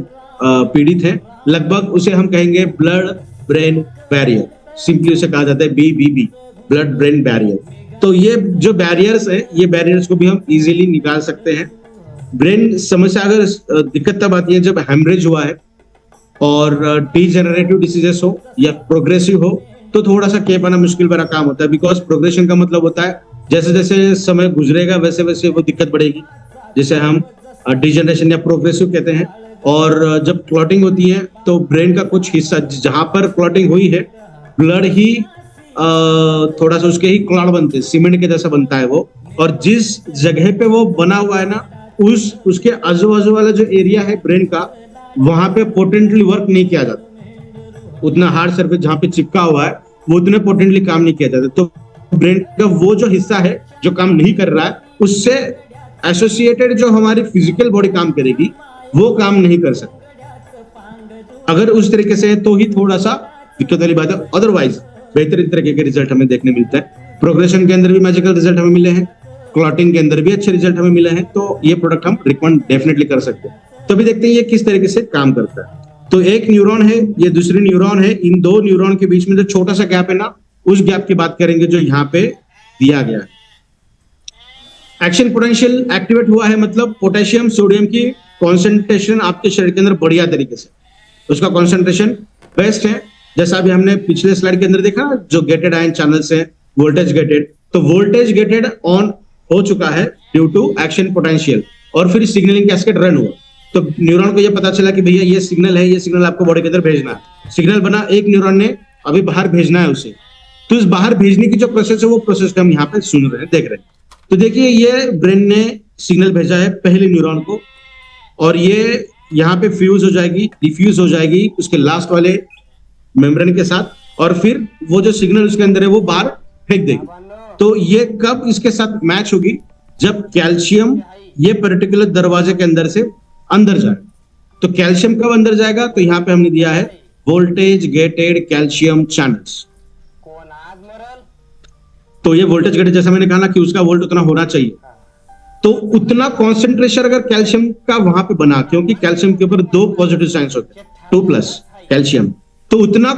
पीड़ित हैं। लगभग उसे हम कहेंगे ब्लड ब्रेन बैरियर, सिंपली उसे कहा जाता है BBB, ब्लड ब्रेन बैरियर। तो ये जो बैरियर्स है, ये बैरियर्स को भी हम इजीली निकाल सकते हैं। ब्रेन समस्या अगर दिक्कत तब आती है जब हेमरेज हुआ है और डीजेनरेटिव डिसीजेस हो या प्रोग्रेसिव हो, तो थोड़ा सा कह पाना मुश्किल भरा काम होता है। बिकॉज प्रोग्रेशन का मतलब होता है जैसे जैसे समय गुजरेगा वैसे वैसे वो दिक्कत बढ़ेगी, जिसे हम डिजेनरेशन या प्रोग्रेसिव कहते हैं। और जब क्लॉटिंग होती है तो ब्रेन का कुछ हिस्सा जहां पर क्लॉटिंग हुई है, ब्लड ही थोड़ा सा उसके ही क्लॉट बनते हैं, सीमेंट के जैसा बनता है वो। और जिस जगह पे वो बना हुआ है ना, उसके आजू बाजू वाला जो एरिया है ब्रेन का, वहां पे पोटेंटली वर्क नहीं किया जाता। उतना हार्ड सरफेस जहां पे चिपका हुआ है वो उतने पोटेंटली काम नहीं किया जाता। तो ब्रेन का वो जो हिस्सा है जो काम नहीं कर रहा है, उससे एसोसिएटेड जो हमारी फिजिकल बॉडी काम करेगी वो काम नहीं कर सकती। अगर उस तरीके से है तो ही थोड़ा सा दिक्कत वाली बात है। अदरवाइज बेहतरीन तरीके के रिजल्ट हमें देखने मिलते हैं। प्रोग्रेशन के अंदर भी मैजिकल रिजल्ट हमें मिले हैं, क्लॉटिंग के अंदर भी अच्छे रिजल्ट हमें मिले हैं। तो ये प्रोडक्ट हम रिकमेंड डेफिनेटली कर सकते हैं। तो अभी देखते हैं ये किस तरीके से काम करता है। तो एक न्यूरॉन है, ये दूसरी न्यूरॉन है। इन दो न्यूरॉन के बीच में जो छोटा सा गैप है ना, उस गैप की बात करेंगे जो यहाँ पे दिया गया है। एक्शन पोटेंशियल एक्टिवेट हुआ है, मतलब पोटेशियम सोडियम की कॉन्सेंट्रेशन आपके शरीर के अंदर बढ़िया तरीके से, उसका कॉन्सेंट्रेशन बेस्ट है। जैसा अभी हमने पिछले स्लाइड के अंदर देखा, जो गेटेड आयन चैनल्स हैं वोल्टेज गेटेड, तो वोल्टेज गेटेड ऑन हो चुका है ड्यू टू एक्शन पोटेंशियल। और फिर सिग्नलिंग कैस्केड रन हुआ, तो न्यूरॉन को ये पता चला कि भैया ये सिग्नल है, ये सिग्नल आपको बॉडी के अंदर भेजना है। सिग्नल बना, एक न्यूरॉन ने अभी बाहर भेजना है उसे, तो इस बाहर भेजने की जो प्रोसेस है वो प्रोसेस हम यहाँ पे सुन रहे हैं, देख रहे हैं। तो देखिए ये ब्रेन ने सिग्नल भेजा है पहले न्यूरॉन को, और ये यहाँ पे फ्यूज हो जाएगी, डिफ्यूज हो जाएगी उसके लास्ट वाले मेम्ब्रेन के साथ, और फिर वो जो सिग्नल उसके अंदर है वो बाहर फेंक देगी। तो ये कब इसके साथ मैच होगी, जब कैल्शियम ये पर्टिकुलर दरवाजे के अंदर से अंदर जाए। तो कैल्शियम कब अंदर जाएगा, तो यहाँ पे हमने दिया है वोल्टेज गेटेड कैल्शियम चैनल्स। तो ये वोल्टेज गेटेड, जैसा मैंने कहा ना कि उसका वोल्ट उतना होना चाहिए, तो उतना कॉन्सेंट्रेशन अगर कैल्शियम का वहां पे बना, क्योंकि कैल्शियम के ऊपर 2 पॉजिटिव साइंस होते हैं, 2+ कैल्शियम, तो उतना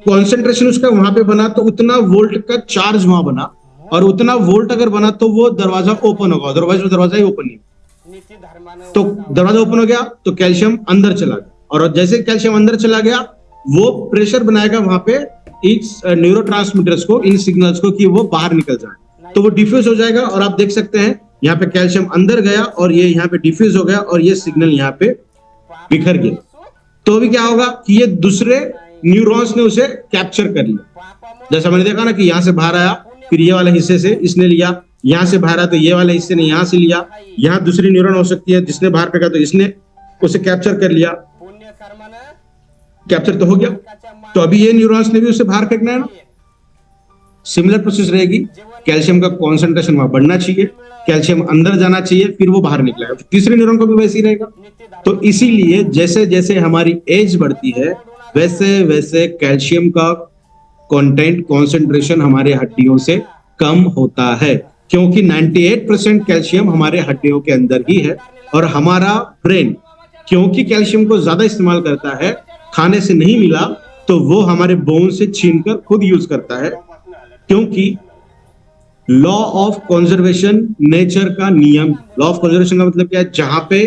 कॉन्सेंट्रेशन उसका वहां पे बना, तो उतना वोल्ट का चार्ज वहां बना, और उतना वोल्ट अगर बना तो वो दरवाजा ओपन होगा, अदरवाइज वो दरवाजा ही ओपन नहीं। तो दरवाजा ओपन हो गया तो कैल्शियम अंदर चला गया, और जैसे कैल्शियम अंदर चला गया वो प्रेशर बनाएगा वहां पे इस न्यूरोट्रांसमीटर्स को, इन सिग्नल्स को, कि वो बाहर निकल जाए। तो वो डिफ्यूज हो जाएगा, और आप देख सकते हैं यहाँ पे कैल्शियम अंदर गया और ये यहाँ पे डिफ्यूज हो गया, और ये सिग्नल यहाँ पे बिखर गया। तो अभी क्या होगा कि ये दूसरे न्यूरॉन्स ने उसे कैप्चर कर लिया। जैसा मैंने देखा ना कि यहाँ से बाहर आया, फिर ये वाले हिस्से से इसने लिया, यहाँ से बाहर आया तो ये वाले हिस्से ने यहाँ से लिया, यहाँ दूसरी न्यूरॉन हो सकती है जिसने बाहर फेंका तो इसने उसे कैप्चर कर लिया। कैप्चर तो हो गया, तो अभी ये न्यूरॉन्स ने भी उसे बाहर फेंकना है ना। सिमिलर प्रोसेस रहेगी, कैल्शियम का कॉन्सेंट्रेशन वहां बढ़ना चाहिए, कैल्शियम अंदर जाना चाहिए, फिर वो बाहर निकलेगा। तीसरे न्यूरॉन को भी वैसे ही रहेगा। तो इसीलिए जैसे जैसे हमारी एज बढ़ती है वैसे वैसे कैल्शियम का कंटेंट कॉन्सेंट्रेशन हमारे हड्डियों से कम होता है, क्योंकि 98% कैल्शियम हमारे हड्डियों के अंदर ही है। और हमारा ब्रेन क्योंकि कैल्शियम को ज्यादा इस्तेमाल करता है, खाने से नहीं मिला तो वो हमारे बोन से छीनकर खुद यूज करता है, क्योंकि लॉ ऑफ कंजर्वेशन नेचर का नियम। लॉ ऑफ कंजर्वेशन का मतलब क्या है, जहां पे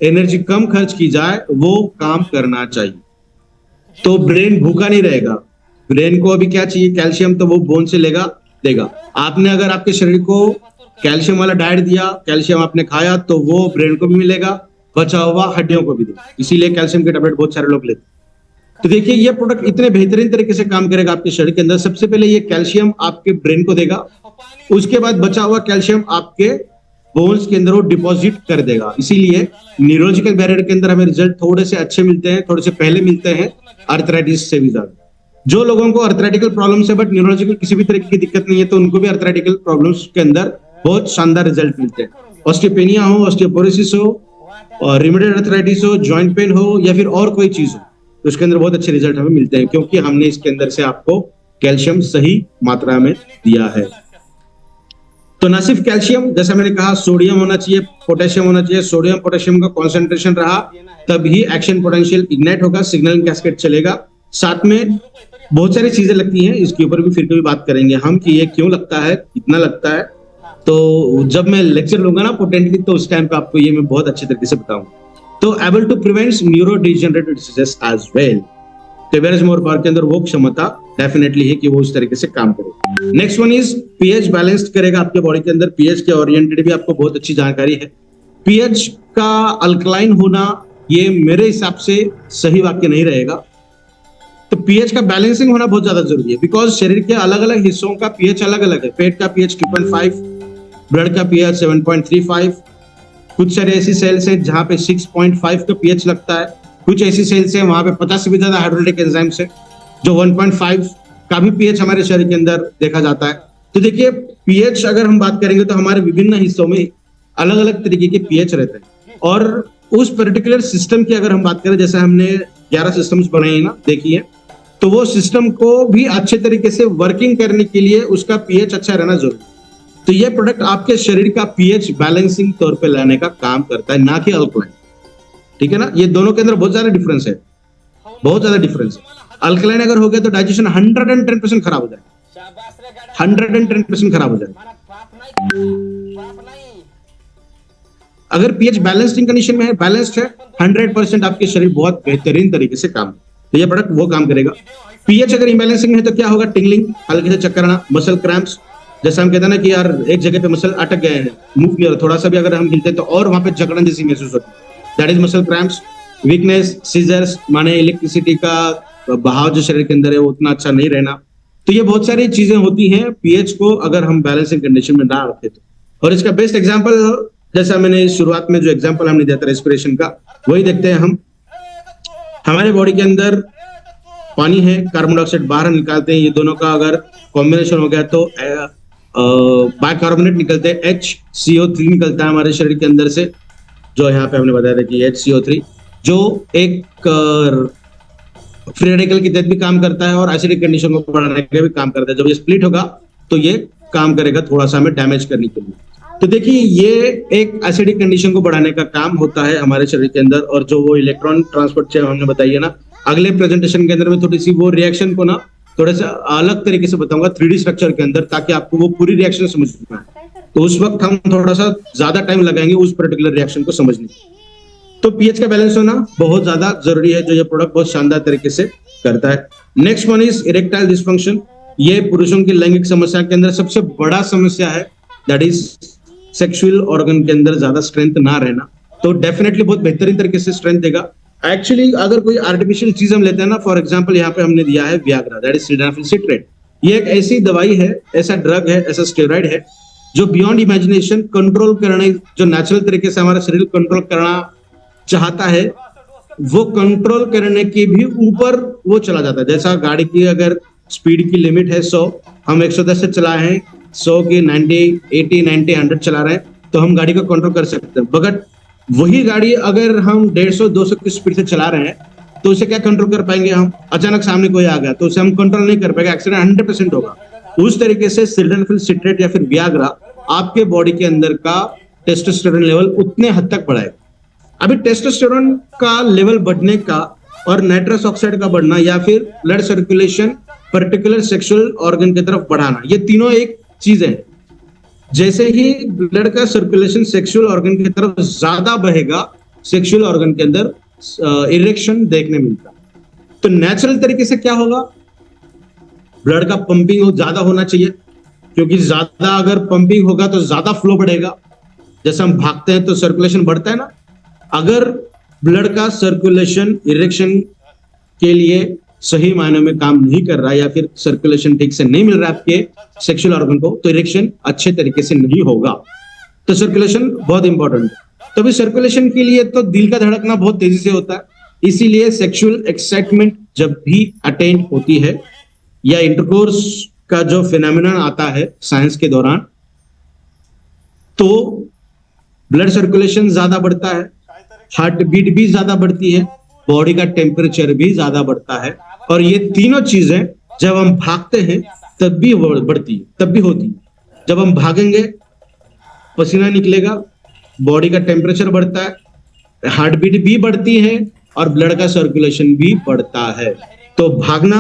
एनर्जी कम खर्च की जाए वो काम करना चाहिए। तो ब्रेन भूखा नहीं रहेगा, ब्रेन को अभी क्या चाहिए, कैल्शियम, तो वो बोन से देगा। आपने अगर आपके शरीर को कैल्शियम वाला डाइट दिया, कैल्शियम आपने खाया, तो वो ब्रेन को भी मिलेगा, बचा हुआ हड्डियों को भी देगा। इसीलिए कैल्शियम के टैबलेट बहुत सारे लोग लेते हैं। तो देखिए ये प्रोडक्ट इतने बेहतरीन तरीके से काम करेगा आपके शरीर के अंदर। सबसे पहले ये कैल्शियम आपके ब्रेन को देगा, उसके बाद बचा हुआ कैल्शियम आपके बोन्स के अंदर वो डिपॉजिट कर देगा। इसीलिए न्यूरोलॉजिकल बैरियर के अंदर हमें रिजल्ट थोड़े से अच्छे मिलते हैं, थोड़े से पहले मिलते हैं आर्थराइटिस से भी ज्यादा। जो लोगों को आर्थराइटिकल प्रॉब्लम्स है बट न्यूरोलॉजिकल किसी भी तरीके की दिक्कत नहीं है, तो उनको भी आर्थराइटिकल प्रॉब्लम्स के अंदर बहुत शानदार रिजल्ट मिलते हैं। ऑस्टियोपेनिया हो, ऑस्टियोपोरोसिस हो, और रिमेटेड अर्थराइटिस हो, जॉइंट पेन हो या फिर और कोई चीज हो, तो उसके अंदर बहुत अच्छे रिजल्ट हमें मिलते हैं, क्योंकि हमने इसके अंदर से आपको कैल्शियम सही मात्रा में दिया है। तो ना सिर्फ कैल्शियम, जैसा मैंने कहा, सोडियम होना चाहिए, पोटेशियम होना चाहिए। सोडियम पोटेशियम का कॉन्सेंट्रेशन रहा तभी एक्शन पोटेंशियल इग्नाइट होगा, सिग्नलिंग कैस्केड चलेगा। साथ में बहुत सारी चीजें लगती हैं, इसके ऊपर भी फिर कभी बात करेंगे हम कि ये क्यों लगता है, कितना लगता है। तो जब मैं लेक्चर लूंगा ना पोटेंटली, तो उस टाइम पे आपको ये मैं बहुत अच्छे तरीके से बताऊंगा। तो able to prevent neuro degenerative diseases as well. तो वेरस मोर पावर के अंदर वो क्षमता डेफिनेटली है कि वो उस तरीके से काम करे। Next one is pH balanced करेगा आपके बॉडी के अंदर। पीएच के ओरिएंटेड भी आपको बहुत अच्छी जानकारी है। पीएच का अल्कलाइन होना ये मेरे हिसाब से सही वाक्य नहीं रहेगा। तो पीएच का बैलेंसिंग होना बहुत ज्यादा जरूरी है, बिकॉज शरीर के अलग अलग हिस्सों का पीएच अलग अलग है। पेट का पीएच 2.5, ब्लड का पीएच 7.35, कुछ सारे ऐसी सेल्स हैं जहां पे 6.5 का पीएच लगता है, कुछ ऐसी सेल्स हैं वहां पे 50 से भी ज्यादा हाइड्रोलिटिक एंजाइम्स है जो 1.5 का भी पीएच हमारे शरीर के अंदर देखा जाता है। तो देखिए, पीएच अगर हम बात करेंगे तो हमारे विभिन्न हिस्सों में अलग अलग तरीके के पीएच रहते हैं, और उस पर्टिकुलर सिस्टम की अगर हम बात करें, जैसे हमने 11 सिस्टम्स बनाए हैं ना, देखिए, तो वो सिस्टम को भी अच्छे तरीके से वर्किंग करने के लिए उसका पीएच अच्छा रहना जरूरी है। तो ये प्रोडक्ट आपके शरीर का पीएच बैलेंसिंग तौर पे लाने का काम करता है, ना कि अल्कलाइन। ठीक है ना, ये दोनों के अंदर बहुत ज्यादा डिफरेंस है, बहुत ज्यादा डिफरेंस है। अल्कलाइन अगर हो गया तो डाइजेशन 110% खराब हो जाएगा, 110% खराब हो जाएगा। अगर पीएच बैलेंसिंग कंडीशन में है, बैलेंस्ड है, 100% आपके शरीर बहुत बेहतरीन तरीके से काम, तो ये प्रोडक्ट वो काम करेगा। पीएच अगर इम्बैलेंसिंग है तो क्या होगा? टिंगलिंग, हल्के से चक्कर आना, मसल क्रैम्प्स, जैसे हम कहते हैं ना कि यार एक जगह पे मसल अटक गए हैं, मूव नहीं हो रहा, थोड़ा सा भी अगर हम हिलते तो और वहां पे जकड़न जैसी महसूस होती है, that is muscle cramps. Weakness, seizures, माने इलेक्ट्रिसिटी का बहाव जो शरीर के अंदर है वो उतना अच्छा नहीं रहना। तो ये बहुत सारी चीजें होती हैं पीएच को अगर हम बैलेंसिंग कंडीशन में ना रखें तो। और इसका बेस्ट एग्जांपल, जैसा मैंने शुरुआत में जो एग्जांपल हमने दिया था रेस्पिरेशन का, वही देखते हैं हम। हमारे बॉडी के अंदर पानी है, कार्बन डाइऑक्साइड बाहर निकालते हैं, ये दोनों का अगर कॉम्बिनेशन हो गया तो बाइकार्बोनेट निकलते हैं, HCO3 निकलता है हमारे शरीर के अंदर से, जो यहाँ पे हमने बताया था कि HCO3 जो एक फ्री रेडिकल की तरह भी काम करता है और एसिडिक कंडीशन को बढ़ाने का भी काम करता है। जब ये स्प्लिट होगा तो ये काम करेगा थोड़ा सा हमें डैमेज करने के लिए। तो देखिए, ये एक एसिडिक कंडीशन को बढ़ाने का काम होता है हमारे शरीर के अंदर। और जो वो इलेक्ट्रॉन ट्रांसपोर्ट चेन हमने बताई है ना, अगले प्रेजेंटेशन के अंदर में थोड़ी सी वो रिएक्शन को ना थोड़ा सा अलग तरीके से बताऊंगा 3D स्ट्रक्चर के अंदर, ताकि आपको वो पूरी रिएक्शन समझ में आए। तो उस वक्त हम थोड़ा सा ज्यादा टाइम लगाएंगे उस पर्टिकुलर रिएक्शन को समझने में। तो पीएच का बैलेंस होना बहुत ज्यादा जरूरी है, जो ये प्रोडक्ट बहुत शानदार तरीके से करता है। Next one is erectile dysfunction. ये पुरुषों की लैंगिक समस्या के अंदर सबसे बड़ा समस्या है, दैट इज सेक्सुअल ऑर्गन के अंदर ज्यादा स्ट्रेंथ ना रहना। तो डेफिनेटली बहुत बेहतरीन तरीके से स्ट्रेंथ देगा। एक्चुअली अगर कोई आर्टिफिशियल चीज हम लेते हैं ना, फॉर एग्जांपल यहाँ पे हमने दिया है Viagra, that is sildenafil citrate. ये एक ऐसी दवाई है, ऐसा ड्रग है, ऐसा स्टेरॉइड है जो बियॉन्ड इमेजिनेशन कंट्रोल करने, जो नेचुरल तरीके से हमारा शरीर कंट्रोल करना चाहता है, वो कंट्रोल करने के भी ऊपर वो चला जाता है। जैसा गाड़ी की अगर स्पीड की लिमिट है 100, हम 110 से चला है, 100 की 90, 80, 90, 100 चला रहे हैं, तो हम गाड़ी को कंट्रोल कर सकते हैं। मगर वही गाड़ी अगर हम 150, 200 की स्पीड से चला रहे हैं, तो उसे क्या कंट्रोल कर पाएंगे हम? अचानक सामने कोई आ गया तो उसे हम कंट्रोल नहीं कर पाएंगे, एक्सीडेंट 100% होगा। उस तरीके से सिल्डेनाफिल सिट्रेट या फिर वियाग्रा आपके बॉडी के अंदर का टेस्टोस्टेरोन लेवल उतने हद तक बढ़ाएगा। अभी टेस्टोस्टेरोन का लेवल बढ़ने का और नाइट्रस ऑक्साइड का बढ़ना या फिर blood circulation particular sexual organ की तरफ बढ़ाना, ये तीनों एक चीज है। जैसे ही ब्लड का सर्कुलेशन सेक्सुअल ऑर्गन की तरफ ज्यादा बहेगा, सेक्सुअल ऑर्गन के अंदर इरेक्शन देखने मिलता है। तो नेचुरल तरीके से क्या होगा? ब्लड का पंपिंग ज्यादा होना चाहिए, क्योंकि ज्यादा अगर पंपिंग होगा तो ज्यादा फ्लो बढ़ेगा। जैसे हम भागते हैं तो सर्कुलेशन बढ़ता है ना, अगर ब्लड का सर्कुलेशन इरेक्शन के लिए सही मायने में काम नहीं कर रहा या फिर सर्कुलेशन ठीक से नहीं मिल रहा है आपके सेक्सुअल ऑर्गन को, तो इरेक्शन अच्छे तरीके से नहीं होगा। तो सर्कुलेशन बहुत इंपॉर्टेंट है। तभी सर्कुलेशन के लिए तो दिल का धड़कना बहुत तेजी से होता है, इसीलिए सेक्सुअल एक्साइटमेंट जब भी अटेंड होती है या इंटरकोर्स का जो फिनोमेनन आता है साइंस के दौरान, तो ब्लड सर्कुलेशन ज्यादा बढ़ता है, हार्ट बीट भी ज्यादा बढ़ती है, बॉडी का टेम्परेचर भी ज्यादा बढ़ता है। और ये तीनों चीजें जब हम भागते हैं तब भी बढ़ती है, तब भी होती है। जब हम भागेंगे पसीना निकलेगा, बॉडी का टेम्परेचर बढ़ता है, हार्ट बीट भी बढ़ती है और ब्लड का सर्कुलेशन भी बढ़ता है। तो भागना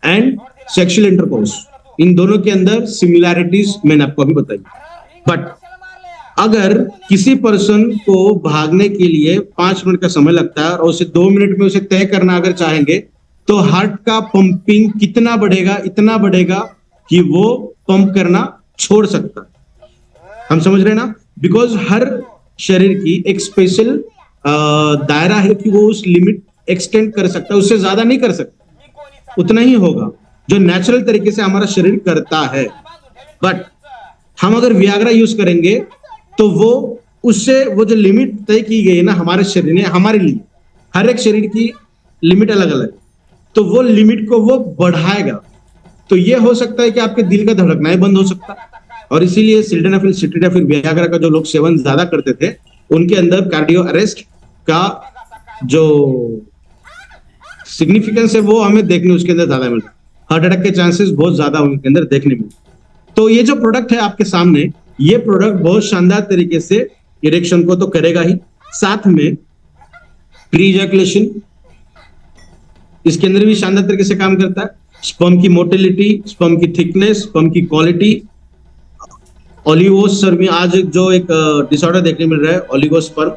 एंड सेक्सुअल इंटरकोर्स, इन दोनों के अंदर सिमिलैरिटीज मैंने आपको अभी बताई। बट अगर किसी पर्सन को भागने के लिए 5 मिनट का समय लगता है और उसे 2 मिनट में उसे तय करना अगर चाहेंगे, तो हार्ट का पंपिंग कितना बढ़ेगा, इतना बढ़ेगा कि वो पंप करना छोड़ सकता है। हम समझ रहे हैं ना? बिकॉज हर शरीर की एक स्पेशल दायरा है कि वो उस लिमिट एक्सटेंड कर सकता है, उससे ज्यादा नहीं कर सकता, उतना ही होगा जो नेचुरल तरीके से हमारा शरीर करता है। बट हम अगर वियाग्रा यूज करेंगे तो वो उससे वो जो लिमिट तय की गई है ना हमारे शरीर ने, हमारे लिए हर एक शरीर की लिमिट अलग अलग, तो वो लिमिट को वो बढ़ाएगा। तो ये हो सकता है कि आपके दिल का धड़कना ही बंद हो सकता है। और इसीलिए सिल्डेनाफिल, सिट्रेडाफिल, वियाग्रा का जो लोग सेवन ज्यादा करते थे उनके अंदर कार्डियो अरेस्ट का जो सिग्निफिकेंस है वो हमें देखने उसके अंदर ज्यादा मिलता है। हार्ट अटैक के चांसेस बहुत ज्यादा उनके अंदर देखने मिलते हैं। तो ये जो प्रोडक्ट है आपके सामने, ये प्रोडक्ट बहुत शानदार तरीके से इरेक्शन को तो करेगा ही, साथ में प्री इजैकुलेशन इसके अंदर भी शानदार तरीके से काम करता है। स्पर्म की मोटिलिटी, स्पर्म की थिकनेस, स्पर्म की क्वालिटी, ओलिगोस्पर्मी, आज जो एक डिसऑर्डर देखने मिल रहा है ओलिगोस्पर्म,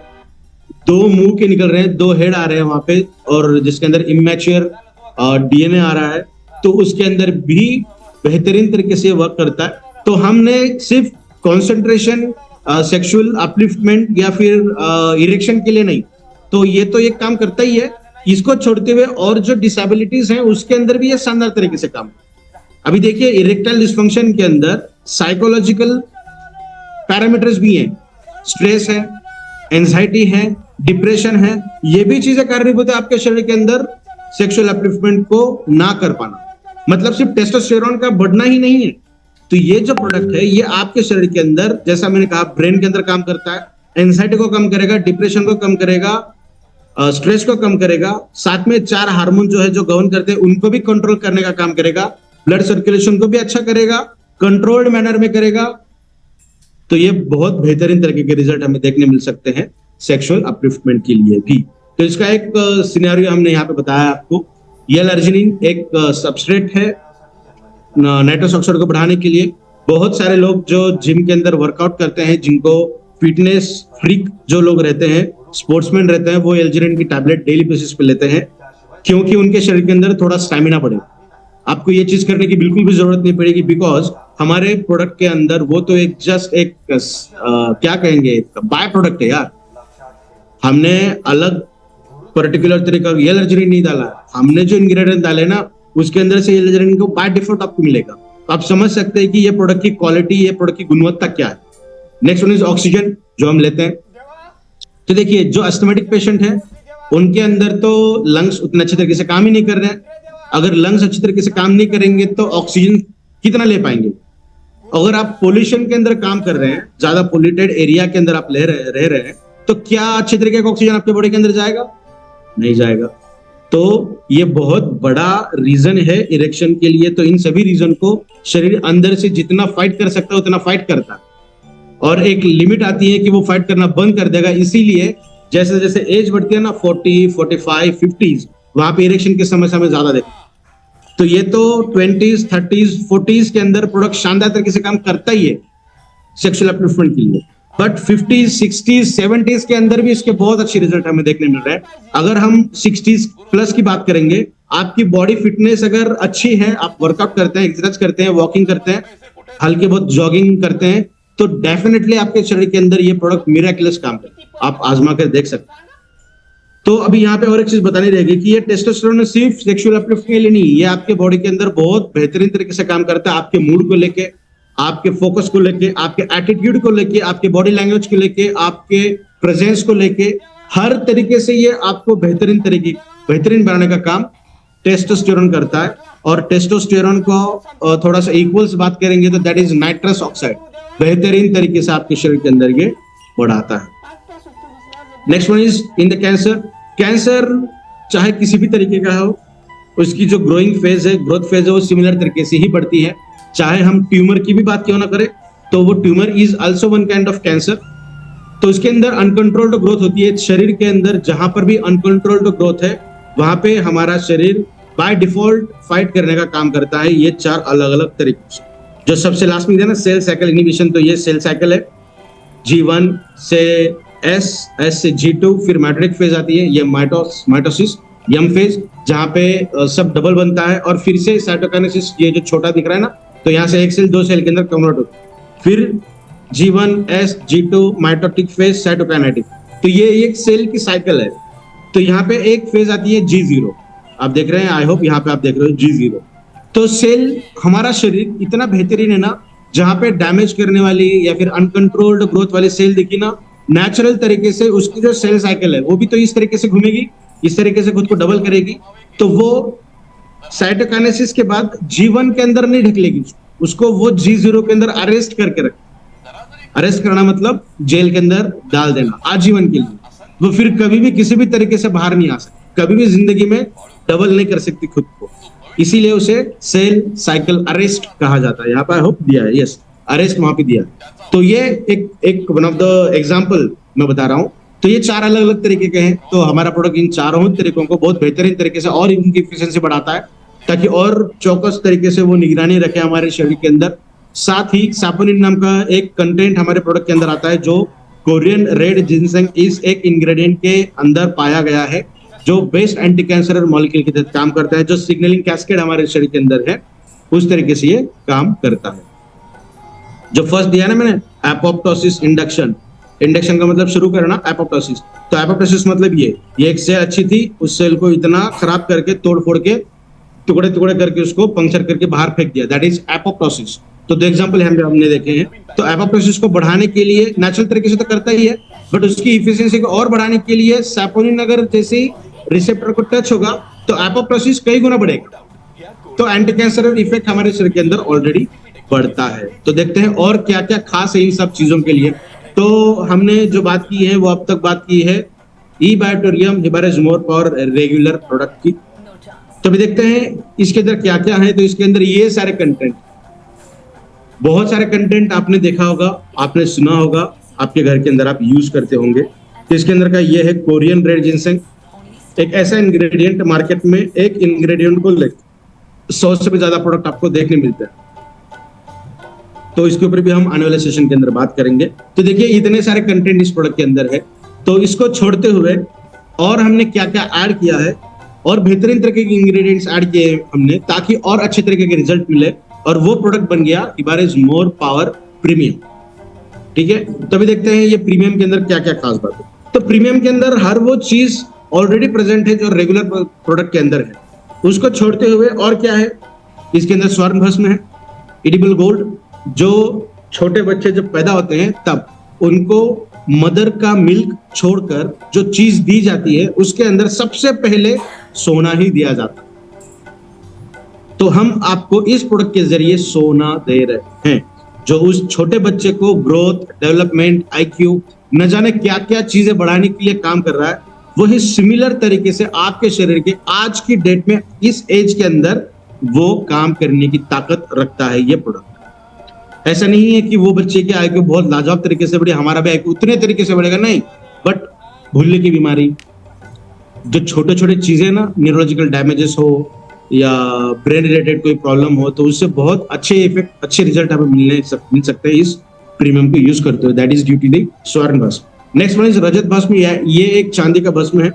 2 मुंह के निकल रहे हैं, 2 हेड आ रहे हैं वहां पे, और जिसके अंदर इमेच्योर डीएनए आ रहा है, तो उसके अंदर भी बेहतरीन तरीके से वर्क करता है। तो हमने सिर्फ कॉन्सेंट्रेशन, सेक्सुअल अपलिफ्टमेंट या फिर इरेक्शन के लिए नहीं, तो ये तो एक काम करता ही है। इसको छोड़ते हुए और जो डिसेबिलिटीज हैं उसके अंदर भी ये शानदार तरीके से काम। अभी देखिए इरेक्टाइल डिस्फंक्शन के अंदर साइकोलॉजिकल पैरामीटर्स भी हैं, स्ट्रेस है, एंजाइटी है, डिप्रेशन है, ये भी चीजें कारणीभूत है आपके शरीर के अंदर सेक्सुअल अपलिफ्टमेंट को ना कर पाना। मतलब सिर्फ टेस्टोस्टेरोन का बढ़ना ही नहीं है। तो ये जो प्रोडक्ट है ये आपके शरीर के अंदर, जैसा मैंने कहा, ब्रेन के अंदर काम करता है, एंजाइटी को कम करेगा, डिप्रेशन को कम करेगा, स्ट्रेस को कम करेगा, साथ में 4 हार्मोन जो है जो गवर्न करते हैं उनको भी कंट्रोल करने का काम करेगा, ब्लड सर्कुलेशन को भी अच्छा करेगा, कंट्रोल्ड मैनर में करेगा। तो ये बहुत बेहतरीन तरीके के रिजल्ट हमें देखने मिल सकते हैं सेक्सुअल अपलिफ्टमेंट के लिए भी। तो इसका एक सिनेरियो हमने यहाँ पे बताया आपको। L-arginine एक सबस्ट्रेट है नाइट्रस ऑक्साइड को बढ़ाने के लिए। बहुत सारे लोग जो जिम के अंदर वर्कआउट करते हैं, जिनको फिटनेस फ्रीक जो लोग रहते हैं, स्पोर्ट्समैन रहते हैं, वो L-arginine की टैबलेट डेली बेसिस पे लेते हैं, क्योंकि उनके शरीर के अंदर थोड़ा स्टैमिना बढ़े। आपको ये चीज करने की बिल्कुल भी जरूरत नहीं पड़ेगी, बिकॉज हमारे प्रोडक्ट के अंदर वो तो एक जस्ट एक क्या कहेंगे, बाय प्रोडक्ट है यार। हमने अलग पर्टिकुलर तरीका L-arginine नहीं डाला, हमने जो इंग्रेडिएंट डाले ना उसके अंदर से L-arginine को बाय डिफॉल्ट आपको मिलेगा। तो आप समझ सकते हैं कि ये प्रोडक्ट की क्वालिटी, ये प्रोडक्ट की गुणवत्ता क्या है। नेक्स्ट वन इज ऑक्सीजन जो हम लेते हैं। तो देखिए जो एस्थमेटिक पेशेंट है उनके अंदर तो लंग्स उतने अच्छे तरीके से काम ही नहीं कर रहे हैं। अगर लंग्स अच्छी तरीके से काम नहीं करेंगे तो ऑक्सीजन कितना ले पाएंगे। अगर आप पोल्यूशन के अंदर काम कर रहे हैं, ज्यादा पोल्यूटेड एरिया के अंदर आप रह रहे हैं, तो क्या अच्छे तरीके का ऑक्सीजन आपके बॉडी के अंदर जाएगा? नहीं जाएगा। तो ये बहुत बड़ा रीजन है इरेक्शन के लिए। तो इन सभी रीजन को शरीर अंदर से जितना फाइट कर सकता है उतना फाइट करता है, और एक लिमिट आती है कि वो फाइट करना बंद कर देगा। इसीलिए जैसे जैसे एज बढ़ती है ना, 40, 45, 50, वहां पे इरेक्शन की समस्या में ज्यादा देखते। तो ये तो 20s, 30s, 40s के अंदर प्रोडक्ट शानदार तरीके से काम करता ही है सेक्सुअल अपलिफ्टमेंट के लिए। बट 50s, 60s, 70s के अंदर भी इसके बहुत अच्छे रिजल्ट हमें देखने मिल रहे हैं। अगर हम 60s प्लस की बात करेंगे, आपकी बॉडी फिटनेस अगर अच्छी है, आप वर्कआउट करते हैं, एक्सरसाइज करते हैं, वॉकिंग करते हैं, हल्के बहुत जॉगिंग करते हैं, तो डेफिनेटली आपके शरीर के अंदर ये प्रोडक्ट मिरेकलस काम करता है। आप आजमा कर देख सकते हैं। तो अभी यहाँ पे और एक चीज बतानी रहेगी कि ये टेस्टोस्टेरोन सिर्फ सेक्सुअल अपलिफ्ट के लिए नहीं, ये आपके बॉडी के अंदर बहुत बेहतरीन तरीके से काम करता है। आपके मूड को लेके, आपके फोकस को लेके, आपके एटीट्यूड को लेके, आपके बॉडी लैंग्वेज को लेके, आपके प्रेजेंस को लेके, हर तरीके से ये आपको बेहतरीन बनाने का काम टेस्टोस्टेरोन करता है। और टेस्टोस्टेरोन को थोड़ा सा इक्वल से बात करेंगे तो दैट इज नाइट्रस ऑक्साइड, बेहतरीन तरीके से आपके शरीर के अंदर ये बढ़ाता है। Next one is in the cancer. Cancer चाहे किसी भी तरीके का हो, उसकी जो ग्रोइंग फेज है, ग्रोथ फेज है, वो सिमिलर तरीके से ही बढ़ती है। चाहे हम ट्यूमर की भी बात क्यों ना करें, तो वो tumour is also one kind of cancer. तो इसके अंदर अनकंट्रोल्ड ग्रोथ होती है। शरीर के अंदर जहां पर भी अनकंट्रोल्ड ग्रोथ है, वहां पे हमारा शरीर बाय डिफॉल्ट फाइट करने का काम करता है, ये 4 अलग अलग तरीकों से। जो सबसे लास्ट में दिया ना, सेल साइकिल इनिबिशन, तो ये सेल साइकिल है। G1 से S, S से G2, फिर माइटोटिक फेज आती है, ये माइटोसिस, यम फेज, जहां पे सब डबल बनता है, और फिर से साइटोकाइनेसिस, ये जो छोटा दिख रहा है ना, तो यहाँ से एक सेल 2 सेल के अंदर कन्वर्ट होता है। फिर G1, S, G2, mitotic phase, साइटोकाइनेटिक, तो ये एक सेल की साइकिल है। तो यहाँ पे एक फेज आती है G0, आप देख रहे हैं, आई होप यहाँ पे आप देख रहे हो G0। तो सेल, हमारा शरीर इतना बेहतरीन है ना, जहां पे डैमेज करने वाली या फिर अनकंट्रोल्ड ग्रोथ वाली सेल दिखी ना, नेचुरल तरीके से उसकी जो सेल साइकिल है वो भी तो इस तरीके से घूमेगी, इस तरीके से खुद को डबल करेगी। तो वो साइटोकाइनेसिस के बाद G1 के अंदर नहीं ढकेलेगी, उसको वो G0 के अंदर अरेस्ट करके रख, अरेस्ट करना मतलब जेल के अंदर डाल देना आजीवन के लिए। वो फिर कभी भी किसी भी तरीके से बाहर नहीं आ सकती, कभी भी जिंदगी में डबल नहीं कर सकती खुद को, इसीलिए उसे सेल साइकिल अरेस्ट कहा जाता है। यहाँ पर होप दिया है, यस, अरेस्ट वहां पे दिया है। तो ये एक वन ऑफ द एग्जांपल मैं बता रहा हूँ। तो ये 4 अलग अलग तरीके के हैं। तो हमारा प्रोडक्ट इन चारों तरीकों को बहुत बेहतरीन तरीके से और इनकी एफिशिएंसी बढ़ाता है, ताकि और चौकस तरीके से वो निगरानी रखे हमारे शरीर के अंदर। साथ ही सैपोनिन नाम का एक कंटेंट हमारे प्रोडक्ट के अंदर आता है, जो कोरियन रेड जिनसेंग इस एक इंग्रेडिएंट के अंदर पाया गया है, जो बेस्ट एंटी कैंसर मॉलिक्यूल के तहत काम करता है, जो सिग्नलिंग कैस्केड हमारे शरीर के अंदर है, उस तरीके से ये काम करता है। जो फर्स्ट दिया ना मैंने, एपोप्टोसिस इंडक्शन, इंडक्शन का मतलब शुरू करना, एपोप्टोसिस। तो एपोप्टोसिस मतलब ये एक सेल अच्छी थी, उस सेल को इतना खराब करके, तोड़ फोड़ के, टुकड़े टुकड़े करके, उसको पंक्चर करके बाहर फेंक दिया, दैट इज एपोप्टोसिस। तो 2 एग्जांपल हमने देखे हैं। तो एपोप्टोसिस को बढ़ाने के लिए नेचुरल तरीके से तो करता ही है, बट उसकी इफिशिएंसी को और बढ़ाने के लिए सैपोनिन अगर जैसे रिसेप्टर को टच होगा तो एपोप्टोसिस कई गुना बढ़ेगा। तो एंटी कैंसर इफेक्ट हमारे शरीर के अंदर ऑलरेडी बढ़ता है। तो देखते हैं और क्या क्या खास है इन सब चीजों के लिए। तो हमने जो बात की है वो अब तक बात की है ई-बायोटोरियम हिबारेजमोर फॉर रेगुलर प्रोडक्ट की। तो अभी देखते हैं इसके अंदर क्या क्या है। तो इसके अंदर ये सारे कंटेंट, बहुत सारे कंटेंट आपने देखा होगा, आपने सुना होगा, आपके घर के अंदर आप यूज करते होंगे। तो इसके अंदर का ये है कोरियन रेड जिनसेंग, एक ऐसा इंग्रेडिएंट मार्केट में एक इंग्रेडिएंट को लेकर 100 से भी ज्यादा प्रोडक्ट आपको देखने मिलते हैं। तो इसके ऊपर भी हम आने वाले सेशन के अंदर बात करेंगे। तो देखिए इतने सारे कंटेंट इस प्रोडक्ट के अंदर है। तो इसको छोड़ते हुए और हमने क्या क्या ऐड किया है, और बेहतरीन तरीके के इंग्रेडिएंट्स ऐड किए हैं हमने, ताकि और अच्छे तरीके के रिजल्ट मिले, और वो प्रोडक्ट बन गया हिबारेजमोर पावर प्रीमियम। ठीक है, तभी देखते हैं ये प्रीमियम के अंदर क्या क्या खास बात है। तो प्रीमियम के अंदर हर वो चीज ऑलरेडी प्रेजेंट है जो रेगुलर प्रोडक्ट के अंदर है, उसको छोड़ते हुए और क्या है, इसके अंदर स्वर्ण भस्म है, एडिबल गोल्ड। जो छोटे बच्चे जब पैदा होते हैं तब उनको मदर का मिल्क छोड़कर जो चीज दी जाती है, उसके अंदर सबसे पहले सोना ही दिया जाता है। तो हम आपको इस प्रोडक्ट के जरिए सोना दे रहे हैं, जो उस छोटे बच्चे को ग्रोथ, डेवलपमेंट, IQ, न जाने क्या क्या चीजें बढ़ाने के लिए काम कर रहा है, वही सिमिलर तरीके से आपके शरीर के आज की डेट में इस एज के अंदर वो काम करने की ताकत रखता है ये प्रोडक्ट। ऐसा नहीं है कि वो बच्चे के IQ बहुत लाजवाब तरीके से बढ़े, हमारा भी IQ उतने तरीके से बढ़ेगा, नहीं, बट भूलने की बीमारी, जो छोटे छोटे चीजें ना, न्यूरोलॉजिकल डैमेजेस हो या ब्रेन रिलेटेड कोई प्रॉब्लम हो, तो उससे बहुत अच्छे इफेक्ट, अच्छे रिजल्ट हमें मिल सकते हैं इस प्रीमियम को यूज करते हुए, that is due to the स्वर्ण भस्म। नेक्स्ट वन इज रजत भस्म, ये एक चांदी का भस्म है।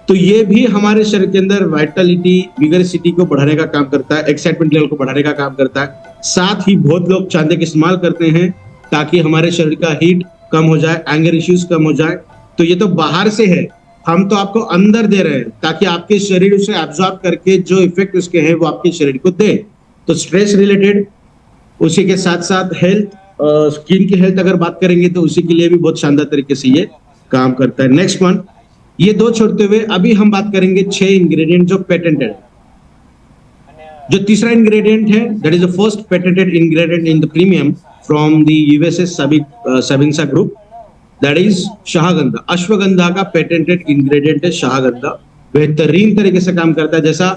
तो ये भी हमारे शरीर के अंदर वाइटलिटी, विगरिसिटी को बढ़ाने का काम करता है, एक्साइटमेंट लेवल को बढ़ाने का काम करता है। साथ ही बहुत लोग चांदी का इस्तेमाल करते हैं ताकि हमारे शरीर का हीट कम हो जाए, एंगर इश्यूज कम हो जाए। तो ये तो बाहर से है, हम तो आपको अंदर दे रहे हैं ताकि आपके शरीर उसे एब्जॉर्ब करके जो इफेक्ट उसके हैं वो आपके शरीर को दे। तो स्ट्रेस रिलेटेड, उसी के साथ साथ हेल्थ, स्किन की हेल्थ अगर बात करेंगे तो उसी के लिए भी बहुत शानदार तरीके से ये काम करता है। नेक्स्ट वन, ये 2 छोड़ते हुए अभी हम बात करेंगे 6 इंग्रेडिएंट जो पेटेंटेड है। जो तीसरा इंग्रेडिएंट है, that is the first patented ingredient in the premium from the USA Sabinsa group, that is Shahgandha. Ashwagandha का पेटेंटेड इंग्रेडिएंट है शाहगंधा। बेहतरीन तरीके से काम करता है। जैसा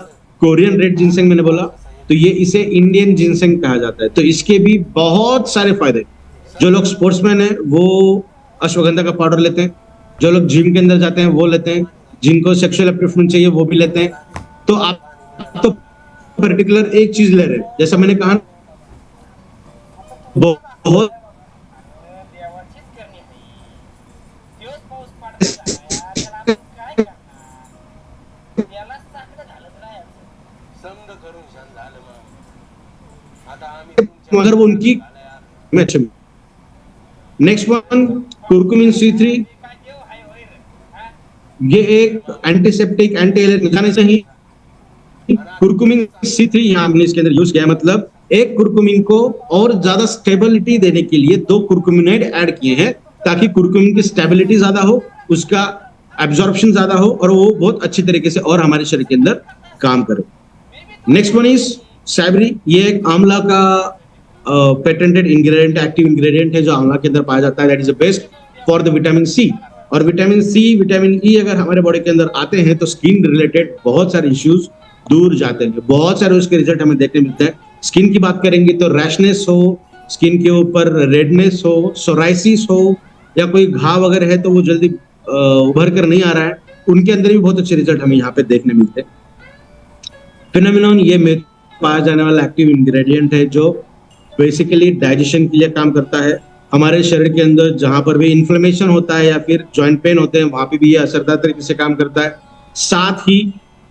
कोरियन रेड जिनसेंग मैंने बोला, तो ये इसे इंडियन जिनसेंग कहा जाता है। तो इसके भी बहुत सारे फायदे। जो लोग स्पोर्ट्समैन है वो अश्वगंधा का पाउडर लेते हैं, जो लोग जिम के अंदर जाते हैं वो लेते हैं, जिनको सेक्सुअल अपलिफ्टमेंट चाहिए वो भी लेते हैं। तो आप तो पर्टिकुलर एक चीज ले रहे हैं, जैसा मैंने कहा बहुत मगर वो उनकी मैच में। नेक्स्ट वन कुरकुमिन C3, ये एक एंटीसेप्टिक एंटी एलर्जी जाने से ही कुरकुमिन C3 यहाँ हमने इसके अंदर यूज किया है। मतलब एक कुरकुमिन को और ज्यादा स्टेबिलिटी देने के लिए दो कुरकुमिनाइड ऐड किए हैं, ताकि कुरकुमिन की स्टेबिलिटी ज्यादा हो, उसका एब्जॉर्प्शन ज्यादा हो और वो बहुत अच्छी तरीके से और हमारे शरीर के अंदर काम करे। Next one is सैबरी। ये एक आंवला का पेटेंटेड इंग्रेडिएंट, एक्टिव इंग्रेडिएंट है जो आंवला के अंदर पाया जाता है। That is the best for the vitamin C. और विटामिन सी, विटामिन ई अगर हमारे बॉडी के अंदर आते हैं तो स्किन रिलेटेड बहुत सारे इश्यूज दूर जाते हैं। बहुत सारे उसके रिजल्ट हमें देखने मिलते हैं। स्किन की बात करेंगे तो रैशनेस हो, स्किन के ऊपर रेडनेस हो, सोराइसिस हो, या कोई घाव वगैरह है तो वो जल्दी उभर कर नहीं आ रहा है, उनके अंदर भी बहुत अच्छे रिजल्ट हमें यहाँ पे देखने मिलते हैं। फिनोमिनॉन, ये में पाया जाने वाला एक्टिव इंग्रेडिएंट है जो बेसिकली डाइजेशन के लिए काम करता है। हमारे शरीर के अंदर जहां पर भी इन्फ्लेमेशन होता है या फिर जॉइंट पेन होते हैं वहां पे भी ये असरदार तरीके से काम करता है। साथ ही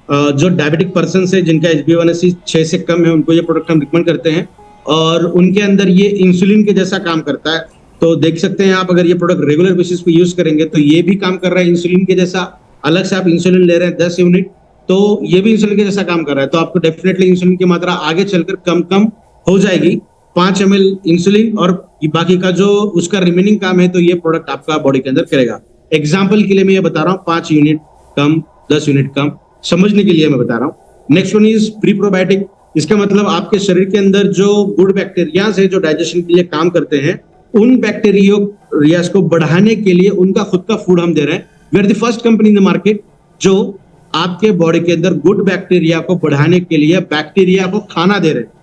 जो डायबिटिक पर्सन है जिनका HbA1c 6 से कम है उनको ये प्रोडक्ट हम रिकमेंड करते हैं, और उनके अंदर ये इंसुलिन के जैसा काम करता है। तो देख सकते हैं आप, अगर ये प्रोडक्ट रेगुलर बेसिस पे यूज करेंगे तो ये भी काम कर रहा है इंसुलिन के जैसा। अलग से आप इंसुलिन ले रहे हैं 10 यूनिट, तो ये भी इंसुलिन के जैसा काम कर रहा है। तो आपको डेफिनेटली इंसुलिन की मात्रा आगे चलकर कम कम हो जाएगी। 5 ml इंसुलिन और बाकी का जो उसका रिमेनिंग काम है तो ये प्रोडक्ट आपका बॉडी के अंदर करेगा। एग्जाम्पल के लिए मैं ये बता रहा हूँ, 5 यूनिट कम, 10 यूनिट कम, समझने के लिए मैं बता रहा हूँ। Next one is pre probiotic. इसका मतलब आपके शरीर के अंदर जो गुड बैक्टीरियाज है जो डाइजेशन के लिए काम करते हैं, उन बैक्टीरियाज को बढ़ाने के लिए उनका खुद का फूड हम दे रहे हैं। We are the first company in the market जो आपके बॉडी के अंदर गुड बैक्टीरिया को बढ़ाने के लिए बैक्टीरिया को खाना दे रहे हैं।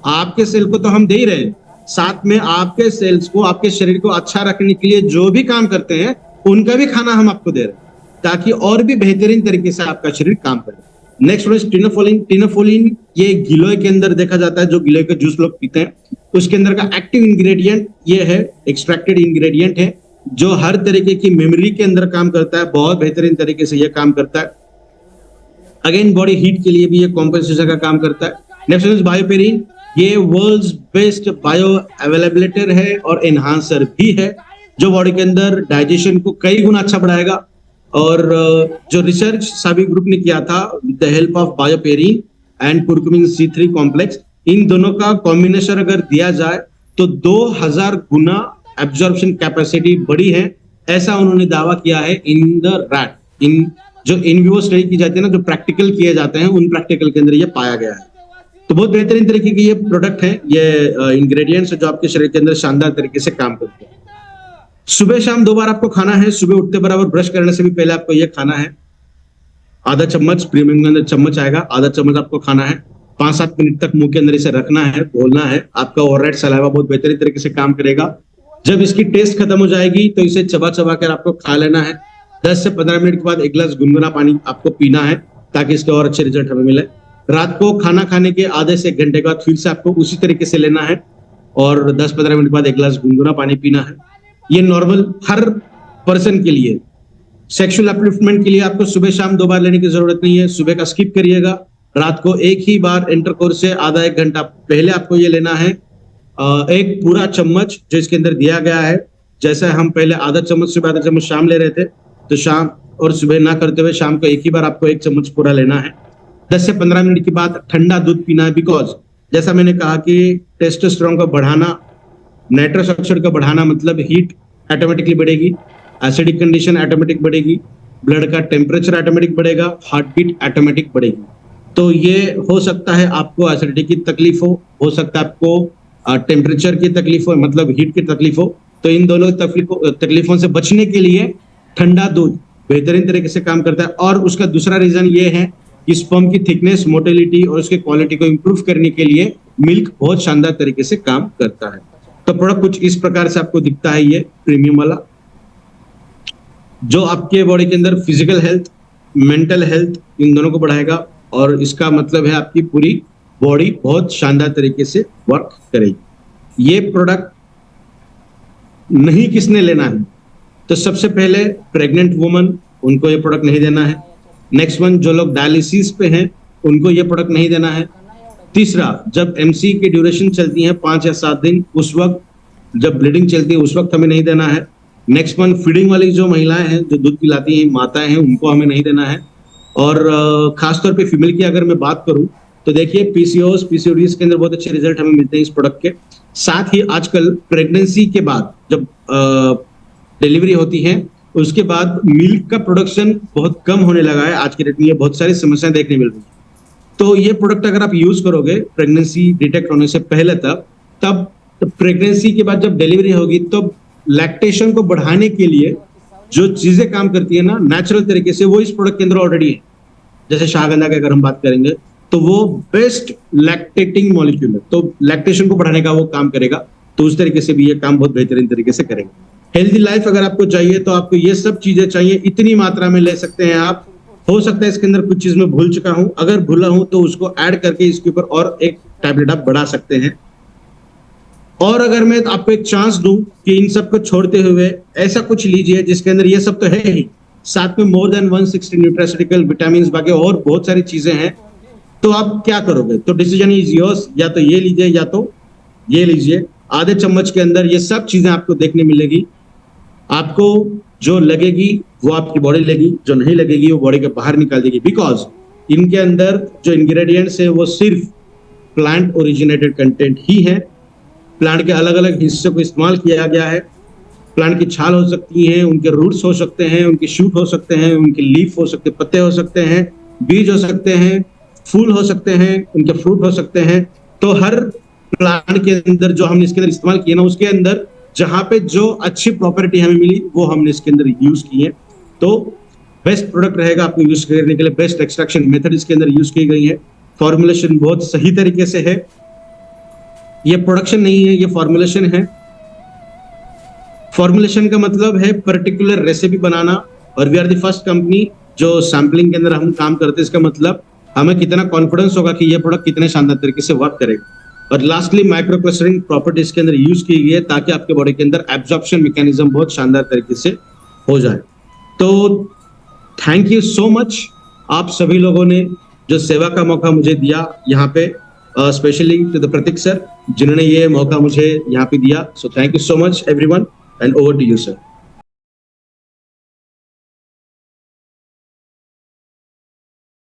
आपके सेल को तो हम दे ही रहे हैं, साथ में आपके सेल्स को, आपके शरीर को अच्छा रखने के लिए जो भी काम करते हैं उनका भी खाना हम आपको दे रहे हैं, ताकि और भी बेहतरीन तरीके से आपका शरीर काम करे। Next one is Tinofolin. Tinofolin ये गिलोय के अंदर देखा जाता है, जो गिलोय का जूस लोग पीते हैं, उसके अंदर का एक्टिव इंग्रेडिएंट ये है, एक्सट्रैक्टेड इंग्रेडिएंट है जो हर तरीके की मेमोरी के अंदर काम करता है। बहुत बेहतरीन तरीके से ये काम करता है। अगेन बॉडी हीट के लिए भी ये कॉम्पेंसेशन का काम करता है। Next one is BioPerine. ये वर्ल्ड्स बेस्ट बायो अवेलेबिलिटर है और एनहांसर भी है, जो बॉडी के अंदर डाइजेशन को कई गुना अच्छा बढ़ाएगा। और जो रिसर्च साबी ग्रुप ने किया था with the help of BioPerine and curcumin C3 complex, इन दोनों का कॉम्बिनेशन अगर दिया जाए तो 2000 गुना एब्जॉर्प्शन कैपेसिटी बढ़ी है, ऐसा उन्होंने दावा किया है इन द रैट। इन जो इन विवो स्टडी की जाती है ना, जो प्रैक्टिकल किए जाते हैं, उन प्रैक्टिकल के अंदर ये पाया गया है। तो बहुत बेहतरीन तरीके की ये प्रोडक्ट है, ये इंग्रेडिएंट्स जो आपके शरीर के अंदर शानदार तरीके से काम करते हैं। सुबह शाम 2 बार आपको खाना है। सुबह उठते बराबर ब्रश करने से भी पहले आपको ये खाना है। आधा चम्मच, प्रीमियम के अंदर चम्मच आएगा, आधा चम्मच आपको खाना है। 5-7 मिनट तक मुंह के अंदर इसे रखना है, बोलना है। आपका ओवरराइड सलाइवा बहुत बेहतरीन तरीके से काम करेगा। जब इसकी टेस्ट खत्म हो जाएगी तो इसे चबा चबा कर आपको खा लेना है। 10 से 15 मिनट के बाद 1 गिलास गुनगुना पानी आपको पीना है, ताकि इसके और अच्छे रिजल्ट हमें मिले। रात को खाना खाने के आधे से 1 घंटे के बाद फिर से आपको उसी तरीके से लेना है और 10-15 मिनट बाद 1 गिलास गुनगुना पानी पीना है। ये नॉर्मल हर पर्सन के लिए। सेक्सुअल अपलिफ्टमेंट के लिए आपको सुबह शाम 2 बार लेने की जरूरत नहीं है। सुबह का स्किप करिएगा, रात को एक ही बार इंटरकोर्स से आधा 1 घंटा पहले आपको ये लेना है। एक पूरा चम्मच जो इसके अंदर दिया गया है, जैसा हम पहले आधा चम्मच सुबह आधा चम्मच शाम ले रहे थे, तो शाम और सुबह ना करते हुए शाम को एक ही बार आपको 1 चम्मच पूरा लेना है। 10 से 15 मिनट के बाद ठंडा दूध पीना है, बिकॉज जैसा मैंने कहा कि टेस्टोस्टेरोन का बढ़ाना, नाइट्रस ऑक्साइड का बढ़ाना मतलब हीट ऑटोमेटिकली बढ़ेगी, एसिडिक कंडीशन ऑटोमेटिक बढ़ेगी, ब्लड का टेम्परेचर ऑटोमेटिक बढ़ेगा, हार्ट बीट ऑटोमेटिक बढ़ेगी। तो ये हो सकता है आपको एसिडिटी की तकलीफ हो सकता है आपको टेम्परेचर की तकलीफ हो, मतलब हीट की तकलीफ हो, तो इन दोनों तकलीफों से बचने के लिए ठंडा दूध बेहतरीन तरीके से काम करता है। और उसका दूसरा रीजन ये है कि स्पर्म की थिकनेस, मोटिलिटी और उसके क्वालिटी को इंप्रूव करने के लिए मिल्क बहुत शानदार तरीके से काम करता है। तो प्रोडक्ट कुछ इस प्रकार से आपको दिखता है, ये प्रीमियम वाला, जो आपके बॉडी के अंदर फिजिकल हेल्थ, मेंटल हेल्थ इन दोनों को बढ़ाएगा। और इसका मतलब है आपकी पूरी बॉडी बहुत शानदार तरीके से वर्क करेगी। ये प्रोडक्ट नहीं किसने लेना है, तो सबसे पहले प्रेग्नेंट वुमन, उनको ये प्रोडक्ट नहीं देना है। नेक्स्ट वन, जो लोग डायलिसिस पे हैं उनको ये प्रोडक्ट नहीं देना है। तीसरा, जब एमसी की ड्यूरेशन चलती है 5 या 7 दिन, उस वक्त जब ब्लीडिंग चलती है उस वक्त हमें नहीं देना है। नेक्स्ट वन, फीडिंग वाली जो महिलाएं हैं, जो दूध पिलाती हैं, माताएं हैं, उनको हमें नहीं देना है। और खासतौर पे फीमेल की अगर मैं बात करूं तो देखिए पीसीओएस, पीसीओडीएस के अंदर बहुत अच्छे रिजल्ट हमें मिलते हैं इस प्रोडक्ट के। साथ ही आजकल प्रेगनेंसी के बाद जब डिलीवरी होती है उसके बाद मिल्क का प्रोडक्शन बहुत कम होने लगा है आज के डेट में, ये बहुत सारी समस्याएं देखने मिल रही है। तो ये प्रोडक्ट अगर आप यूज करोगे प्रेगनेंसी डिटेक्ट होने से पहले तब प्रेगनेंसी के बाद जब डिलीवरी होगी तो लैक्टेशन को बढ़ाने के लिए जो चीजें काम करती है ना नेचुरल तरीके से, वो इस प्रोडक्ट के अंदर ऑलरेडी है। जैसे शाहगंधा की अगर हम बात करेंगे तो वो बेस्ट लैक्टेटिंग मॉलिक्यूल है, तो लैक्टेशन को बढ़ाने का वो काम करेगा। तो उस तरीके से भी ये काम बहुत बेहतरीन तरीके से करेंगे। हेल्दी लाइफ अगर आपको चाहिए तो आपको ये सब चीजें चाहिए, इतनी मात्रा में ले सकते हैं आप। हो सकता है इसके अंदर कुछ चीज मैं भूल चुका हूं, अगर भूला हूं तो उसको ऐड करके इसके ऊपर और एक टैबलेट आप बढ़ा सकते हैं। और अगर मैं आपको एक चांस दूं कि इन सब को छोड़ते हुए ऐसा कुछ लीजिए जिसके अंदर ये सब तो है ही, साथ में मोर देन 160 न्यूट्रास्यूटिकल विटामिन बाकी और बहुत सारी चीजें हैं, तो आप क्या करोगे? तो डिसीजन इज योर्स, या तो ये लीजिए या तो ये लीजिए। आधे चम्मच के अंदर ये सब चीजें आपको देखने मिलेगी। आपको जो लगेगी वो आपकी बॉडी लेगी, जो नहीं लगेगी वो बॉडी के बाहर निकाल देगी। बिकॉज इनके अंदर जो इंग्रेडिएंट्स है वो सिर्फ प्लांट ओरिजिनेटेड कंटेंट ही है। प्लांट के अलग अलग हिस्सों को इस्तेमाल किया गया है। प्लांट की छाल हो सकती है, उनके रूट्स हो सकते हैं, उनके शूट हो सकते हैं, उनके लीफ हो सकते हैं, पत्ते हो सकते हैं, बीज हो सकते हैं, फूल हो सकते हैं, उनके फ्रूट हो सकते हैं। तो हर प्लांट के अंदर जो हमने इसके अंदर इस्तेमाल किया ना, उसके अंदर जहां पे जो अच्छी प्रॉपर्टी हमें मिली वो हमने इसके अंदर यूज की है। तो बेस्ट प्रोडक्ट रहेगा आपको यूज करने के लिए। बेस्ट एक्सट्रैक्शन मेथड इसके अंदर यूज की गई है। फॉर्मुलेशन बहुत सही तरीके से है। ये प्रोडक्शन नहीं है, ये फॉर्मुलेशन है। फॉर्मुलेशन का मतलब है पर्टिकुलर रेसिपी बनाना, और we are the first company जो सैम्पलिंग के अंदर हम काम करते हैं। इसका मतलब हमें कितना कॉन्फिडेंस होगा कि ये प्रोडक्ट कितने शानदार तरीके से वर्क करेगा। और लास्टली माइक्रो क्लस्टरिंग प्रॉपर्टी इसके अंदर यूज की गई है ताकि आपके बॉडी के अंदर एब्जॉर्प्शन मैकेनिज्म बहुत शानदार तरीके से हो जाए। तो थैंक यू सो मच आप सभी लोगों ने जो सेवा का मौका मुझे दिया यहाँ पे, specially to the Prateek sir जिन्होंने ये मौका मुझे यहाँ पे दिया। So thank you so much everyone and over to you sir.